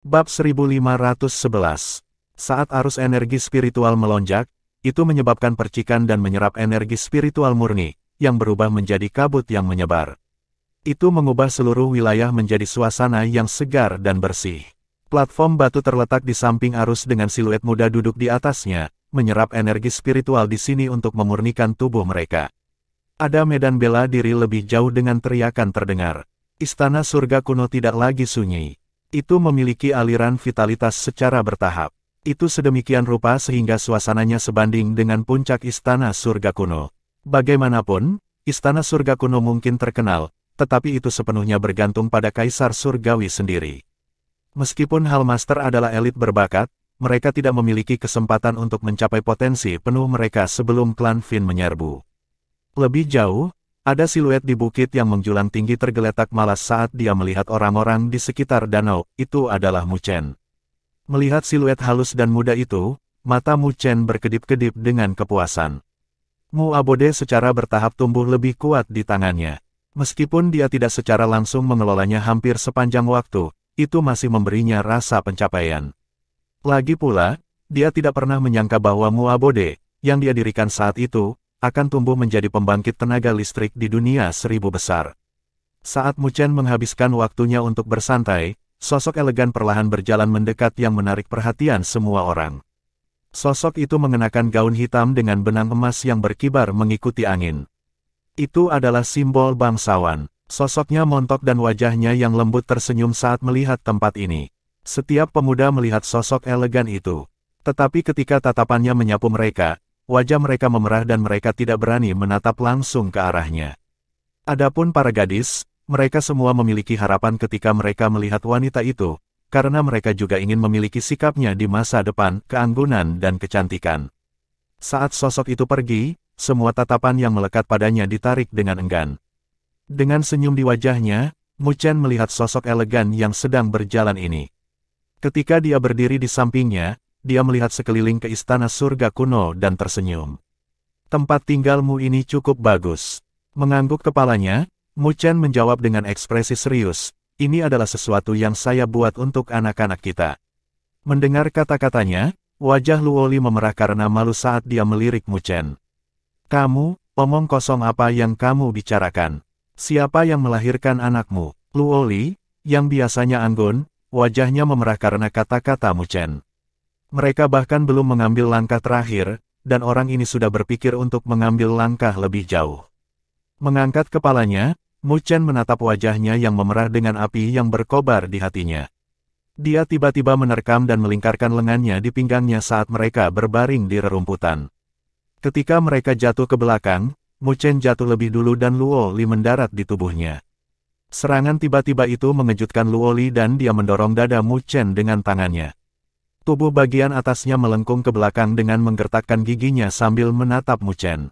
Bab 1511. Saat arus energi spiritual melonjak, itu menyebabkan percikan dan menyerap energi spiritual murni, yang berubah menjadi kabut yang menyebar. Itu mengubah seluruh wilayah menjadi suasana yang segar dan bersih. Platform batu terletak di samping arus dengan siluet muda duduk di atasnya, menyerap energi spiritual di sini untuk memurnikan tubuh mereka. Ada medan bela diri lebih jauh dengan teriakan terdengar. Istana surga kuno tidak lagi sunyi. Itu memiliki aliran vitalitas secara bertahap. Itu sedemikian rupa sehingga suasananya sebanding dengan puncak istana surga kuno. Bagaimanapun, istana surga kuno mungkin terkenal, tetapi itu sepenuhnya bergantung pada kaisar surgawi sendiri. Meskipun Hallmaster adalah elit berbakat, mereka tidak memiliki kesempatan untuk mencapai potensi penuh mereka sebelum klan Fin menyerbu. Lebih jauh, ada siluet di bukit yang menjulang tinggi tergeletak malas saat dia melihat orang-orang di sekitar danau. Itu adalah Mu Chen. Melihat siluet halus dan muda itu, mata Mu Chen berkedip-kedip dengan kepuasan. Mu Abode secara bertahap tumbuh lebih kuat di tangannya. Meskipun dia tidak secara langsung mengelolanya hampir sepanjang waktu, itu masih memberinya rasa pencapaian. Lagi pula, dia tidak pernah menyangka bahwa Mu Abode, yang dia dirikan saat itu, akan tumbuh menjadi pembangkit tenaga listrik di dunia seribu besar. Saat Mu Chen menghabiskan waktunya untuk bersantai, sosok elegan perlahan berjalan mendekat yang menarik perhatian semua orang. Sosok itu mengenakan gaun hitam dengan benang emas yang berkibar mengikuti angin. Itu adalah simbol bangsawan. Sosoknya montok dan wajahnya yang lembut tersenyum saat melihat tempat ini. Setiap pemuda melihat sosok elegan itu. Tetapi ketika tatapannya menyapu mereka, wajah mereka memerah dan mereka tidak berani menatap langsung ke arahnya. Adapun para gadis, mereka semua memiliki harapan ketika mereka melihat wanita itu, karena mereka juga ingin memiliki sikapnya di masa depan, keanggunan dan kecantikan. Saat sosok itu pergi, semua tatapan yang melekat padanya ditarik dengan enggan. Dengan senyum di wajahnya, Mu Chen melihat sosok elegan yang sedang berjalan ini. Ketika dia berdiri di sampingnya, dia melihat sekeliling ke istana surga kuno dan tersenyum. Tempat tinggalmu ini cukup bagus. Mengangguk kepalanya, Mu Chen menjawab dengan ekspresi serius, ini adalah sesuatu yang saya buat untuk anak-anak kita. Mendengar kata-katanya, wajah Luoli memerah karena malu saat dia melirik Mu Chen. Kamu, omong kosong apa yang kamu bicarakan? Siapa yang melahirkan anakmu? Luoli, yang biasanya anggun, wajahnya memerah karena kata-kata Mu Chen. Mereka bahkan belum mengambil langkah terakhir, dan orang ini sudah berpikir untuk mengambil langkah lebih jauh. Mengangkat kepalanya, Mu Chen menatap wajahnya yang memerah dengan api yang berkobar di hatinya. Dia tiba-tiba menerkam dan melingkarkan lengannya di pinggangnya saat mereka berbaring di rerumputan. Ketika mereka jatuh ke belakang, Mu Chen jatuh lebih dulu dan Luoli mendarat di tubuhnya. Serangan tiba-tiba itu mengejutkan Luoli dan dia mendorong dada Mu Chen dengan tangannya. Tubuh bagian atasnya melengkung ke belakang dengan menggertakkan giginya sambil menatap Mu Chen.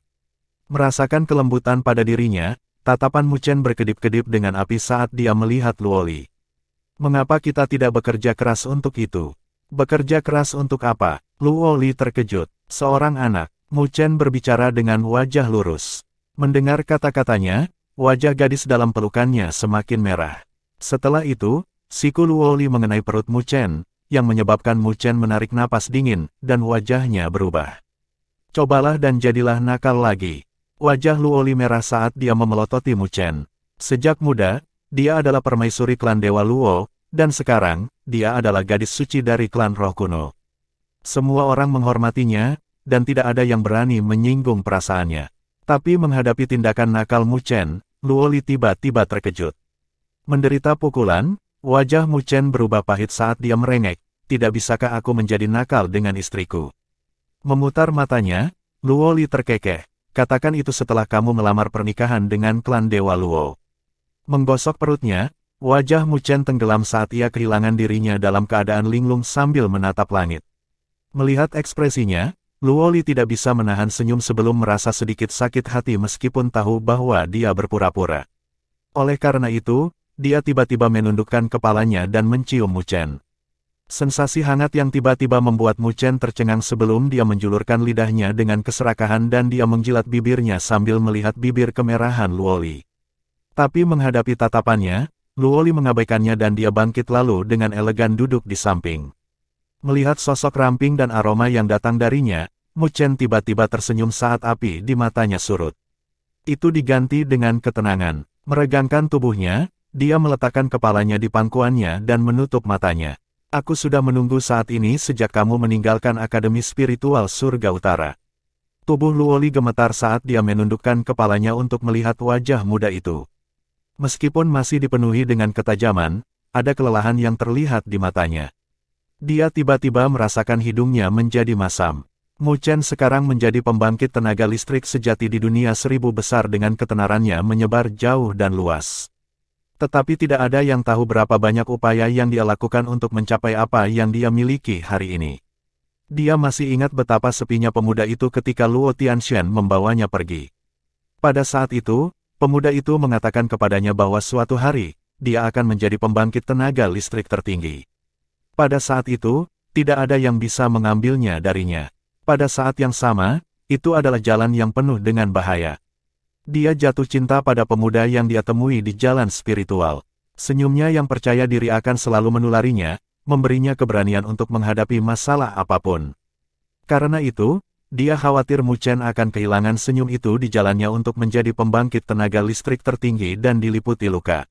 Merasakan kelembutan pada dirinya, tatapan Mu Chen berkedip-kedip dengan api saat dia melihat Luoli. Mengapa kita tidak bekerja keras untuk itu? Bekerja keras untuk apa? Luoli terkejut. Seorang anak, Mu Chen berbicara dengan wajah lurus. Mendengar kata-katanya, wajah gadis dalam pelukannya semakin merah. Setelah itu, siku Luoli mengenai perut Mu Chen, yang menyebabkan Mu Chen menarik napas dingin, dan wajahnya berubah. Cobalah dan jadilah nakal lagi. Wajah Luoli merah saat dia memelototi Mu Chen. Sejak muda, dia adalah permaisuri klan Dewa Luo, dan sekarang, dia adalah gadis suci dari klan Roh Kuno. Semua orang menghormatinya, dan tidak ada yang berani menyinggung perasaannya. Tapi menghadapi tindakan nakal Mu Chen, Luoli tiba-tiba terkejut. Menderita pukulan, wajah Mu Chen berubah pahit saat dia merengek, tidak bisakah aku menjadi nakal dengan istriku? Memutar matanya, Luoli terkekeh, katakan itu setelah kamu melamar pernikahan dengan klan Dewa Luo. Menggosok perutnya, wajah Mu Chen tenggelam saat ia kehilangan dirinya dalam keadaan linglung sambil menatap langit. Melihat ekspresinya, Luoli tidak bisa menahan senyum sebelum merasa sedikit sakit hati meskipun tahu bahwa dia berpura-pura. Oleh karena itu, dia tiba-tiba menundukkan kepalanya dan mencium Mu Chen. Sensasi hangat yang tiba-tiba membuat Mu Chen tercengang sebelum dia menjulurkan lidahnya dengan keserakahan dan dia menjilat bibirnya sambil melihat bibir kemerahan Luoli. Tapi menghadapi tatapannya, Luoli mengabaikannya dan dia bangkit lalu dengan elegan duduk di samping. Melihat sosok ramping dan aroma yang datang darinya, Mu Chen tiba-tiba tersenyum saat api di matanya surut. Itu diganti dengan ketenangan. Meregangkan tubuhnya, dia meletakkan kepalanya di pangkuannya dan menutup matanya. Aku sudah menunggu saat ini sejak kamu meninggalkan Akademi Spiritual Surga Utara. Tubuh Luoli gemetar saat dia menundukkan kepalanya untuk melihat wajah muda itu. Meskipun masih dipenuhi dengan ketajaman, ada kelelahan yang terlihat di matanya. Dia tiba-tiba merasakan hidungnya menjadi masam. Mu Chen sekarang menjadi pembangkit tenaga listrik sejati di dunia 1000 besar dengan ketenarannya menyebar jauh dan luas. Tetapi tidak ada yang tahu berapa banyak upaya yang dia lakukan untuk mencapai apa yang dia miliki hari ini. Dia masih ingat betapa sepinya pemuda itu ketika Luo Tianxian membawanya pergi. Pada saat itu, pemuda itu mengatakan kepadanya bahwa suatu hari, dia akan menjadi pembangkit tenaga listrik tertinggi. Pada saat itu, tidak ada yang bisa mengambilnya darinya. Pada saat yang sama, itu adalah jalan yang penuh dengan bahaya. Dia jatuh cinta pada pemuda yang dia temui di jalan spiritual. Senyumnya yang percaya diri akan selalu menularinya, memberinya keberanian untuk menghadapi masalah apapun. Karena itu, dia khawatir Mu Chen akan kehilangan senyum itu di jalannya untuk menjadi pembangkit tenaga listrik tertinggi dan diliputi luka.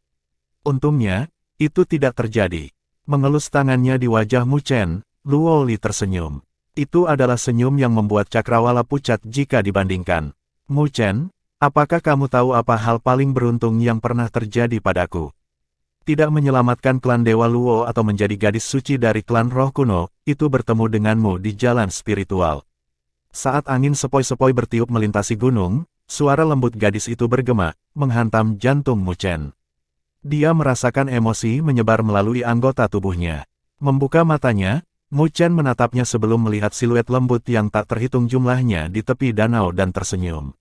Untungnya, itu tidak terjadi. Mengelus tangannya di wajah Mu Chen, Luoli tersenyum. Itu adalah senyum yang membuat cakrawala pucat jika dibandingkan. Mu Chen, apakah kamu tahu apa hal paling beruntung yang pernah terjadi padaku? Tidak menyelamatkan klan Dewa Luo atau menjadi gadis suci dari klan roh kuno, itu bertemu denganmu di jalan spiritual. Saat angin sepoi-sepoi bertiup melintasi gunung, suara lembut gadis itu bergema, menghantam jantung Mu Chen. Dia merasakan emosi menyebar melalui anggota tubuhnya. Membuka matanya, Mu Chen menatapnya sebelum melihat siluet lembut yang tak terhitung jumlahnya di tepi danau dan tersenyum.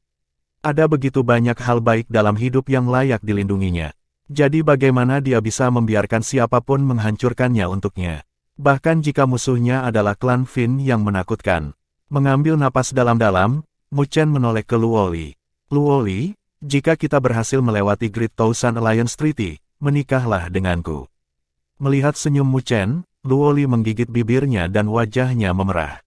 Ada begitu banyak hal baik dalam hidup yang layak dilindunginya. Jadi bagaimana dia bisa membiarkan siapapun menghancurkannya untuknya? Bahkan jika musuhnya adalah klan Fin yang menakutkan. Mengambil napas dalam-dalam, Mu Chen menoleh ke Luoli. Luoli, jika kita berhasil melewati Great Thousand Alliance Treaty, menikahlah denganku. Melihat senyum Mu Chen, Luoli menggigit bibirnya dan wajahnya memerah.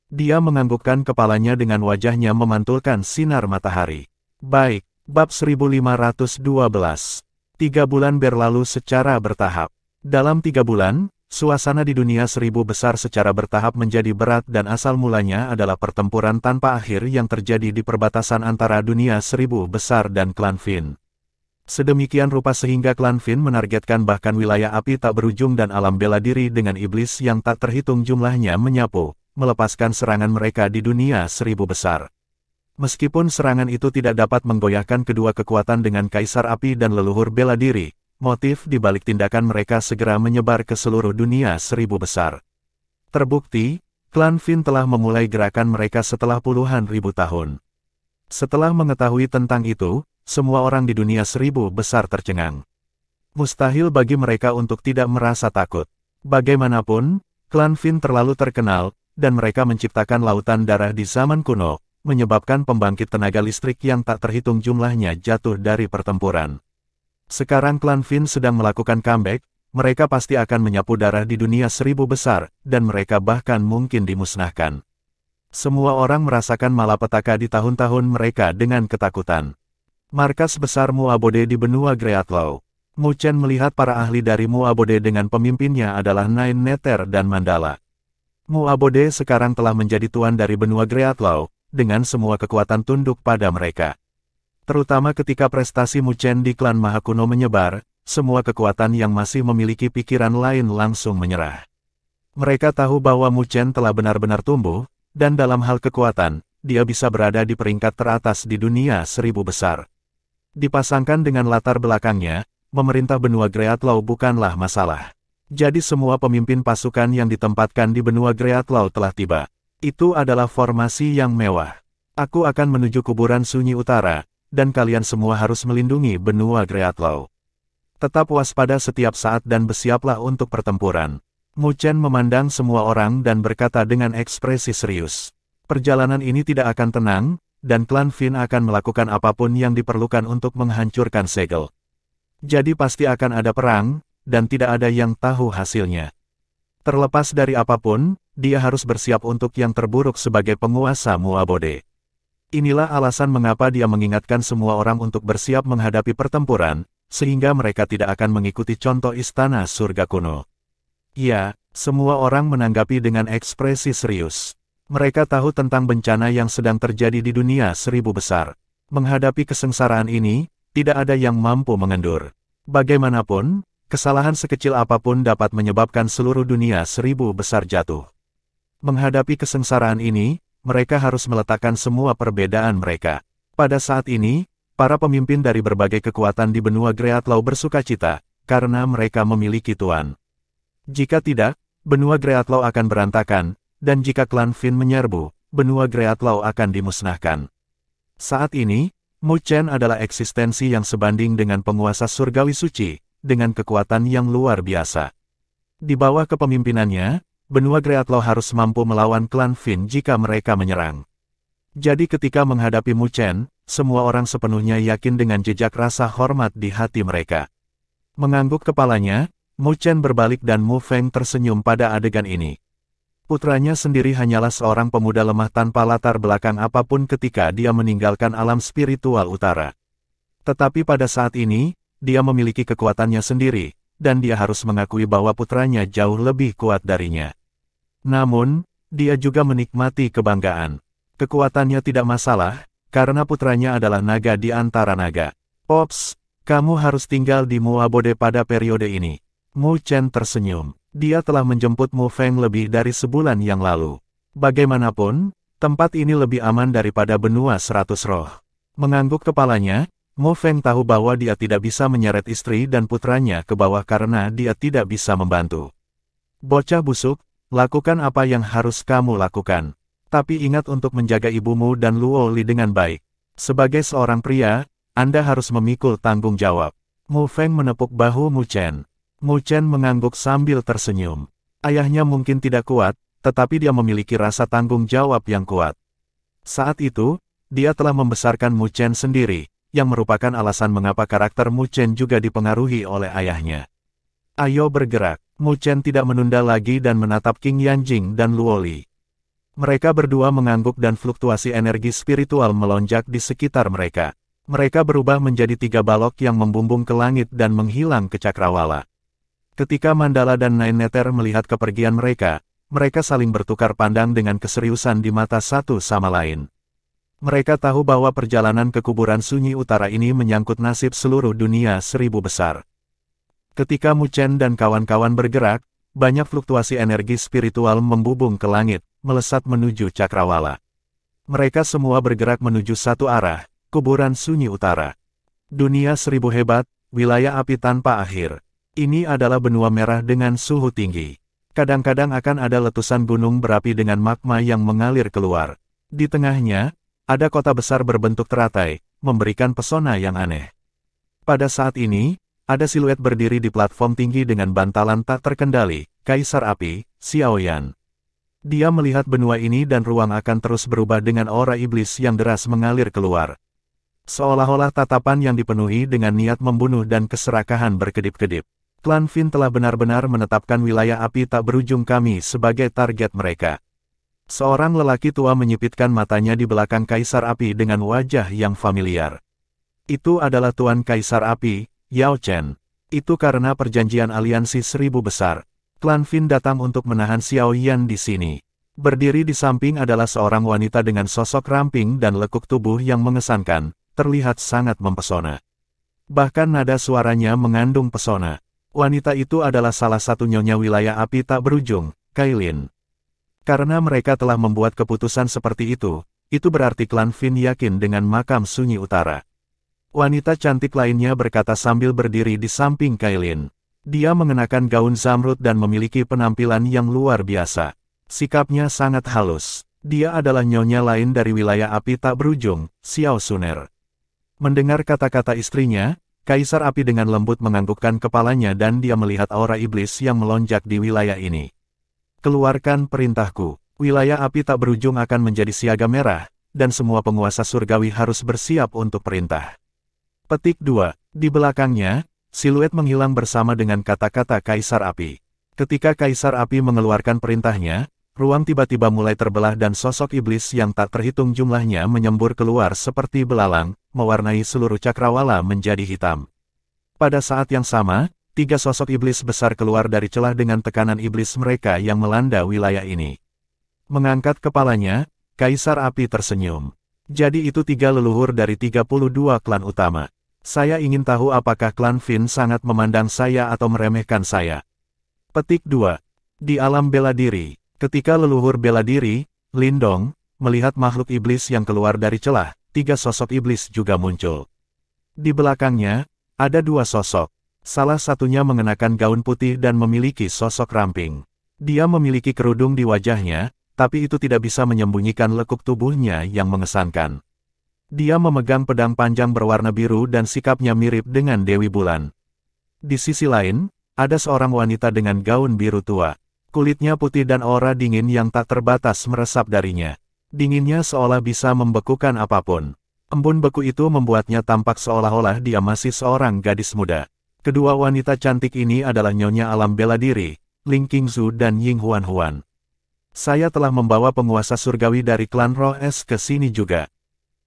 Dia menganggukkan kepalanya dengan wajahnya memantulkan sinar matahari. Baik, bab 1512. 3 bulan berlalu secara bertahap. Dalam 3 bulan, suasana di dunia 1000 besar secara bertahap menjadi berat dan asal mulanya adalah pertempuran tanpa akhir yang terjadi di perbatasan antara dunia 1000 besar dan klan Fin. Sedemikian rupa sehingga klan Fin menargetkan bahkan wilayah api tak berujung dan alam bela diri dengan iblis yang tak terhitung jumlahnya menyapu, melepaskan serangan mereka di dunia 1000 besar. Meskipun serangan itu tidak dapat menggoyahkan kedua kekuatan dengan kaisar api dan leluhur bela diri, motif di balik tindakan mereka segera menyebar ke seluruh dunia 1000 besar. Terbukti, klan Fin telah memulai gerakan mereka setelah puluhan ribu tahun. Setelah mengetahui tentang itu, semua orang di dunia 1000 besar tercengang. Mustahil bagi mereka untuk tidak merasa takut. Bagaimanapun, klan Fin terlalu terkenal, dan mereka menciptakan lautan darah di zaman kuno, menyebabkan pembangkit tenaga listrik yang tak terhitung jumlahnya jatuh dari pertempuran. Sekarang klan Fin sedang melakukan comeback, mereka pasti akan menyapu darah di dunia 1000 besar, dan mereka bahkan mungkin dimusnahkan. Semua orang merasakan malapetaka di tahun-tahun mereka dengan ketakutan. Markas besar Mu Abode di benua Greatlaw. Mu Chen melihat para ahli dari Mu Abode dengan pemimpinnya adalah Nine Nether dan Mandala. Mu Abode sekarang telah menjadi tuan dari benua Greatlaw, dengan semua kekuatan tunduk pada mereka. Terutama ketika prestasi Mu Chen di klan Maha Kuno menyebar, semua kekuatan yang masih memiliki pikiran lain langsung menyerah. Mereka tahu bahwa Mu Chen telah benar-benar tumbuh, dan dalam hal kekuatan, dia bisa berada di peringkat teratas di dunia 1000 besar. Dipasangkan dengan latar belakangnya, memerintah benua Greatlaw bukanlah masalah. Jadi semua pemimpin pasukan yang ditempatkan di benua Greatlaw telah tiba. Itu adalah formasi yang mewah. Aku akan menuju kuburan sunyi utara, dan kalian semua harus melindungi benua Greatlaw. Tetap waspada setiap saat dan bersiaplah untuk pertempuran. Mu Chen memandang semua orang dan berkata dengan ekspresi serius. Perjalanan ini tidak akan tenang, dan klan Fin akan melakukan apapun yang diperlukan untuk menghancurkan segel. Jadi pasti akan ada perang, dan tidak ada yang tahu hasilnya. Terlepas dari apapun, dia harus bersiap untuk yang terburuk sebagai penguasa Muabode. Inilah alasan mengapa dia mengingatkan semua orang untuk bersiap menghadapi pertempuran, sehingga mereka tidak akan mengikuti contoh istana surga kuno. Ya, semua orang menanggapi dengan ekspresi serius. Mereka tahu tentang bencana yang sedang terjadi di dunia seribu besar. Menghadapi kesengsaraan ini, tidak ada yang mampu mengendur. Bagaimanapun, kesalahan sekecil apapun dapat menyebabkan seluruh dunia seribu besar jatuh. Menghadapi kesengsaraan ini, mereka harus meletakkan semua perbedaan mereka. Pada saat ini, para pemimpin dari berbagai kekuatan di benua Greatlaw bersukacita, karena mereka memiliki tuan. Jika tidak, benua Greatlaw akan berantakan, dan jika klan Finn menyerbu, benua Greatlaw akan dimusnahkan. Saat ini, Mu Chen adalah eksistensi yang sebanding dengan penguasa surgawi suci, dengan kekuatan yang luar biasa. Di bawah kepemimpinannya, benua Greatlaw harus mampu melawan klan Finn jika mereka menyerang. Jadi ketika menghadapi Mu Chen, semua orang sepenuhnya yakin dengan jejak rasa hormat di hati mereka. Mengangguk kepalanya, Mu Chen berbalik dan Mu Feng tersenyum pada adegan ini. Putranya sendiri hanyalah seorang pemuda lemah tanpa latar belakang apapun ketika dia meninggalkan alam spiritual utara. Tetapi pada saat ini, dia memiliki kekuatannya sendiri, dan dia harus mengakui bahwa putranya jauh lebih kuat darinya. Namun, dia juga menikmati kebanggaan. Kekuatannya tidak masalah, karena putranya adalah naga di antara naga. Pops, kamu harus tinggal di Muabode pada periode ini. Mu Chen tersenyum. Dia telah menjemput Mu Feng lebih dari sebulan yang lalu. Bagaimanapun, tempat ini lebih aman daripada benua 100 roh. Mengangguk kepalanya, Mu Feng tahu bahwa dia tidak bisa menyeret istri dan putranya ke bawah karena dia tidak bisa membantu. Bocah busuk, lakukan apa yang harus kamu lakukan. Tapi ingat untuk menjaga ibumu dan Luo Li dengan baik. Sebagai seorang pria, Anda harus memikul tanggung jawab. Mu Feng menepuk bahu Mu Chen. Mu Chen mengangguk sambil tersenyum. Ayahnya mungkin tidak kuat, tetapi dia memiliki rasa tanggung jawab yang kuat. Saat itu, dia telah membesarkan Mu Chen sendiri, yang merupakan alasan mengapa karakter Mu Chen juga dipengaruhi oleh ayahnya. Ayo bergerak. Mu Chen tidak menunda lagi dan menatap Qing Yanjing dan Luo Li. Mereka berdua mengangguk dan fluktuasi energi spiritual melonjak di sekitar mereka. Mereka berubah menjadi 3 balok yang membumbung ke langit dan menghilang ke cakrawala. Ketika Mandala dan Nine Nether melihat kepergian mereka, mereka saling bertukar pandang dengan keseriusan di mata satu sama lain. Mereka tahu bahwa perjalanan ke kuburan sunyi utara ini menyangkut nasib seluruh dunia seribu besar. Ketika Mu Chen dan kawan-kawan bergerak, banyak fluktuasi energi spiritual membubung ke langit, melesat menuju cakrawala. Mereka semua bergerak menuju satu arah, kuburan sunyi utara. Dunia seribu hebat, wilayah api tanpa akhir. Ini adalah benua merah dengan suhu tinggi. Kadang-kadang akan ada letusan gunung berapi dengan magma yang mengalir keluar. Di tengahnya, ada kota besar berbentuk teratai, memberikan pesona yang aneh. Pada saat ini, ada siluet berdiri di platform tinggi dengan bantalan tak terkendali, Kaisar Api, Xiaoyan. Dia melihat benua ini dan ruang akan terus berubah dengan aura iblis yang deras mengalir keluar. Seolah-olah tatapan yang dipenuhi dengan niat membunuh dan keserakahan berkedip-kedip. Klan Finn telah benar-benar menetapkan wilayah api tak berujung kami sebagai target mereka. Seorang lelaki tua menyipitkan matanya di belakang Kaisar Api dengan wajah yang familiar. Itu adalah Tuan Kaisar Api, Yao Chen. Itu karena perjanjian aliansi seribu besar. Klan Finn datang untuk menahan Xiao Yan di sini. Berdiri di samping adalah seorang wanita dengan sosok ramping dan lekuk tubuh yang mengesankan, terlihat sangat mempesona. Bahkan nada suaranya mengandung pesona. Wanita itu adalah salah satu nyonya wilayah api tak berujung, Kailin. Karena mereka telah membuat keputusan seperti itu berarti klan Finn yakin dengan makam sunyi utara. Wanita cantik lainnya berkata sambil berdiri di samping Kailin. Dia mengenakan gaun zamrud dan memiliki penampilan yang luar biasa. Sikapnya sangat halus. Dia adalah nyonya lain dari wilayah api tak berujung, Xiao Suner. Mendengar kata-kata istrinya, Kaisar Api dengan lembut menganggukkan kepalanya dan dia melihat aura iblis yang melonjak di wilayah ini. Keluarkan perintahku. Wilayah api tak berujung akan menjadi siaga merah, dan semua penguasa surgawi harus bersiap untuk perintah. Petik 2. Di belakangnya, siluet menghilang bersama dengan kata-kata Kaisar Api. Ketika Kaisar Api mengeluarkan perintahnya, ruang tiba-tiba mulai terbelah dan sosok iblis yang tak terhitung jumlahnya menyembur keluar seperti belalang, mewarnai seluruh cakrawala menjadi hitam. Pada saat yang sama, 3 sosok iblis besar keluar dari celah dengan tekanan iblis mereka yang melanda wilayah ini. Mengangkat kepalanya, Kaisar Api tersenyum. Jadi itu 3 leluhur dari 32 klan utama. Saya ingin tahu apakah klan Fin sangat memandang saya atau meremehkan saya. Petik 2. Di alam bela diri, ketika leluhur bela diri, Lindong, melihat makhluk iblis yang keluar dari celah, 3 sosok iblis juga muncul. Di belakangnya, ada 2 sosok. Salah satunya mengenakan gaun putih dan memiliki sosok ramping. Dia memiliki kerudung di wajahnya, tapi itu tidak bisa menyembunyikan lekuk tubuhnya yang mengesankan. Dia memegang pedang panjang berwarna biru dan sikapnya mirip dengan Dewi Bulan. Di sisi lain, ada seorang wanita dengan gaun biru tua. Kulitnya putih dan aura dingin yang tak terbatas meresap darinya. Dinginnya seolah bisa membekukan apapun. Embun beku itu membuatnya tampak seolah-olah dia masih seorang gadis muda. Kedua wanita cantik ini adalah Nyonya Alam Bela Diri, Ling Qingzu dan Ying Huan-Huan. Saya telah membawa penguasa surgawi dari klan Roh Es ke sini juga.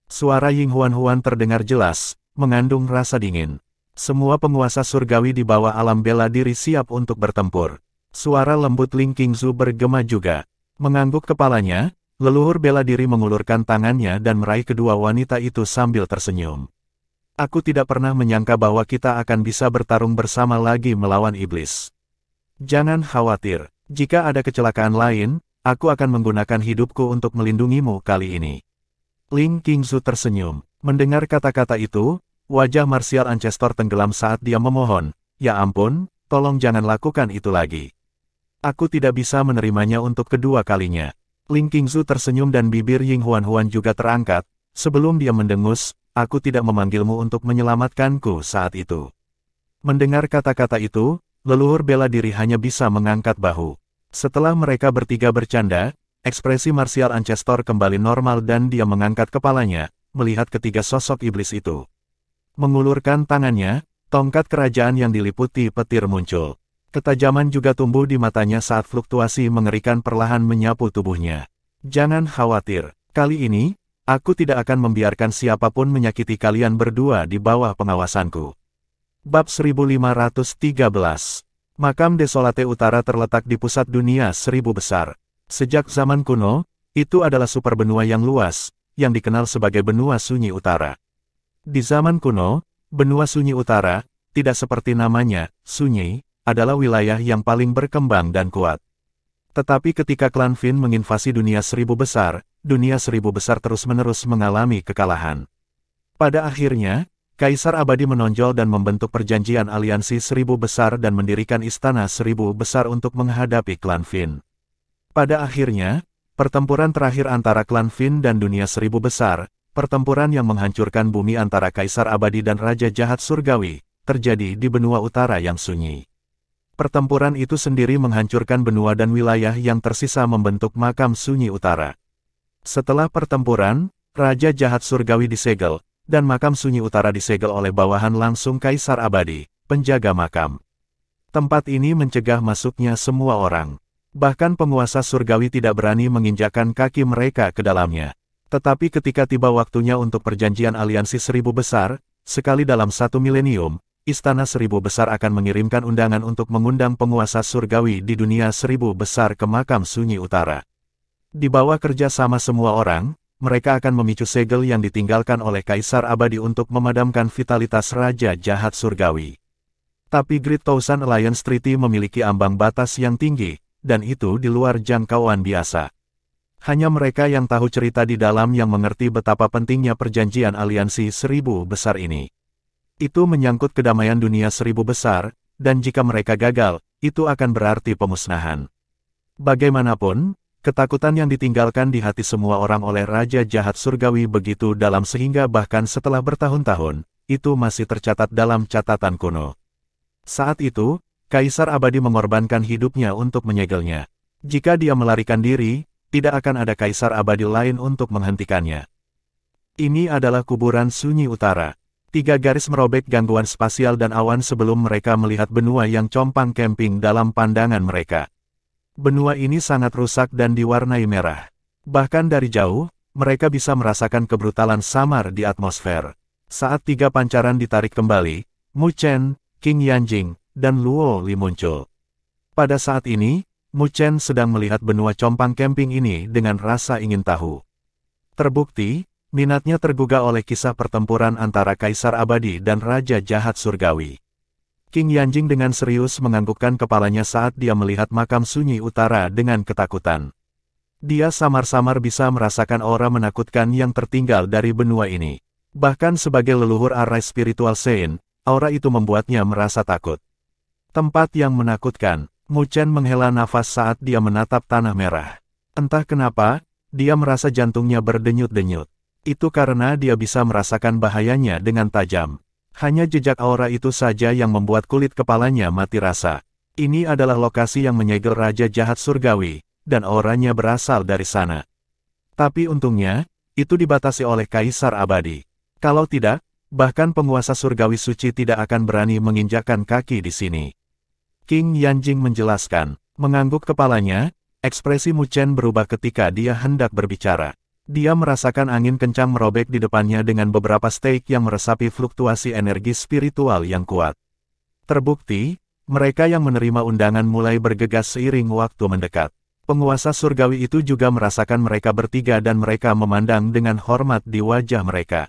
Suara Ying Huan-Huan terdengar jelas, mengandung rasa dingin. Semua penguasa surgawi di bawah Alam Bela Diri siap untuk bertempur. Suara lembut Ling Qingzu bergema juga. Mengangguk kepalanya, leluhur bela diri mengulurkan tangannya dan meraih kedua wanita itu sambil tersenyum. Aku tidak pernah menyangka bahwa kita akan bisa bertarung bersama lagi melawan iblis. Jangan khawatir, jika ada kecelakaan lain, aku akan menggunakan hidupku untuk melindungimu kali ini. Ling Qingzu tersenyum. Mendengar kata-kata itu, wajah Martial Ancestor tenggelam saat dia memohon, "Ya ampun, tolong jangan lakukan itu lagi. Aku tidak bisa menerimanya untuk kedua kalinya." Ling Qingzu tersenyum dan bibir Ying Huan-Huan juga terangkat. Sebelum dia mendengus, "Aku tidak memanggilmu untuk menyelamatkanku saat itu." Mendengar kata-kata itu, leluhur bela diri hanya bisa mengangkat bahu. Setelah mereka bertiga bercanda, ekspresi Martial Ancestor kembali normal dan dia mengangkat kepalanya, melihat ketiga sosok iblis itu. Mengulurkan tangannya, tongkat kerajaan yang diliputi petir muncul. Ketajaman juga tumbuh di matanya saat fluktuasi mengerikan perlahan menyapu tubuhnya. Jangan khawatir, kali ini, aku tidak akan membiarkan siapapun menyakiti kalian berdua di bawah pengawasanku. Bab 1513. Makam Desolate Utara terletak di pusat dunia 1000 besar. Sejak zaman kuno, itu adalah super benua yang luas, yang dikenal sebagai benua sunyi utara. Di zaman kuno, benua sunyi utara, tidak seperti namanya, sunyi, adalah wilayah yang paling berkembang dan kuat. Tetapi ketika klan Fin menginvasi dunia 1000 besar, dunia 1000 besar terus-menerus mengalami kekalahan. Pada akhirnya, Kaisar Abadi menonjol dan membentuk perjanjian aliansi 1000 besar dan mendirikan istana 1000 besar untuk menghadapi klan Fin. Pada akhirnya, pertempuran terakhir antara klan Fin dan dunia 1000 besar, pertempuran yang menghancurkan bumi antara Kaisar Abadi dan Raja Jahat Surgawi, terjadi di benua utara yang sunyi. Pertempuran itu sendiri menghancurkan benua dan wilayah yang tersisa membentuk makam sunyi utara. Setelah pertempuran, Raja Jahat Surgawi disegel, dan makam sunyi utara disegel oleh bawahan langsung Kaisar Abadi, penjaga makam. Tempat ini mencegah masuknya semua orang. Bahkan penguasa surgawi tidak berani menginjakkan kaki mereka ke dalamnya. Tetapi ketika tiba waktunya untuk perjanjian aliansi 1000 besar, sekali dalam 1 milenium, Istana 1000 besar akan mengirimkan undangan untuk mengundang penguasa surgawi di dunia 1000 besar ke makam sunyi utara. Di bawah kerja sama semua orang, mereka akan memicu segel yang ditinggalkan oleh Kaisar Abadi untuk memadamkan vitalitas Raja Jahat Surgawi. Tapi Great Thousand Alliance Treaty memiliki ambang batas yang tinggi, dan itu di luar jangkauan biasa. Hanya mereka yang tahu cerita di dalam yang mengerti betapa pentingnya perjanjian aliansi 1000 besar ini. Itu menyangkut kedamaian dunia 1000 besar, dan jika mereka gagal, itu akan berarti pemusnahan. Bagaimanapun, ketakutan yang ditinggalkan di hati semua orang oleh Raja Jahat Surgawi begitu dalam sehingga bahkan setelah bertahun-tahun, itu masih tercatat dalam catatan kuno. Saat itu, Kaisar Abadi mengorbankan hidupnya untuk menyegelnya. Jika dia melarikan diri, tidak akan ada Kaisar Abadi lain untuk menghentikannya. Ini adalah kuburan sunyi utara. Tiga garis merobek gangguan spasial dan awan sebelum mereka melihat benua yang compang camping dalam pandangan mereka. Benua ini sangat rusak dan diwarnai merah. Bahkan dari jauh, mereka bisa merasakan kebrutalan samar di atmosfer. Saat tiga pancaran ditarik kembali, Mu Chen, Qing Yanjing, dan Luo Li muncul. Pada saat ini, Mu Chen sedang melihat benua compang camping ini dengan rasa ingin tahu. Terbukti, minatnya tergugah oleh kisah pertempuran antara Kaisar Abadi dan Raja Jahat Surgawi. Qing Yanjing dengan serius menganggukkan kepalanya saat dia melihat makam sunyi utara dengan ketakutan. Dia samar-samar bisa merasakan aura menakutkan yang tertinggal dari benua ini. Bahkan sebagai leluhur arai spiritual Sein, aura itu membuatnya merasa takut. Tempat yang menakutkan, Mu Chen menghela nafas saat dia menatap tanah merah. Entah kenapa, dia merasa jantungnya berdenyut-denyut. Itu karena dia bisa merasakan bahayanya dengan tajam. Hanya jejak aura itu saja yang membuat kulit kepalanya mati rasa. Ini adalah lokasi yang menyegel Raja Jahat Surgawi, dan auranya berasal dari sana. Tapi untungnya, itu dibatasi oleh Kaisar Abadi. Kalau tidak, bahkan penguasa surgawi suci tidak akan berani menginjakkan kaki di sini. Qing Yanjing menjelaskan, mengangguk kepalanya, ekspresi Mu Chen berubah ketika dia hendak berbicara. Dia merasakan angin kencang merobek di depannya dengan beberapa stake yang meresapi fluktuasi energi spiritual yang kuat. Terbukti, mereka yang menerima undangan mulai bergegas seiring waktu mendekat. Penguasa surgawi itu juga merasakan mereka bertiga dan mereka memandang dengan hormat di wajah mereka.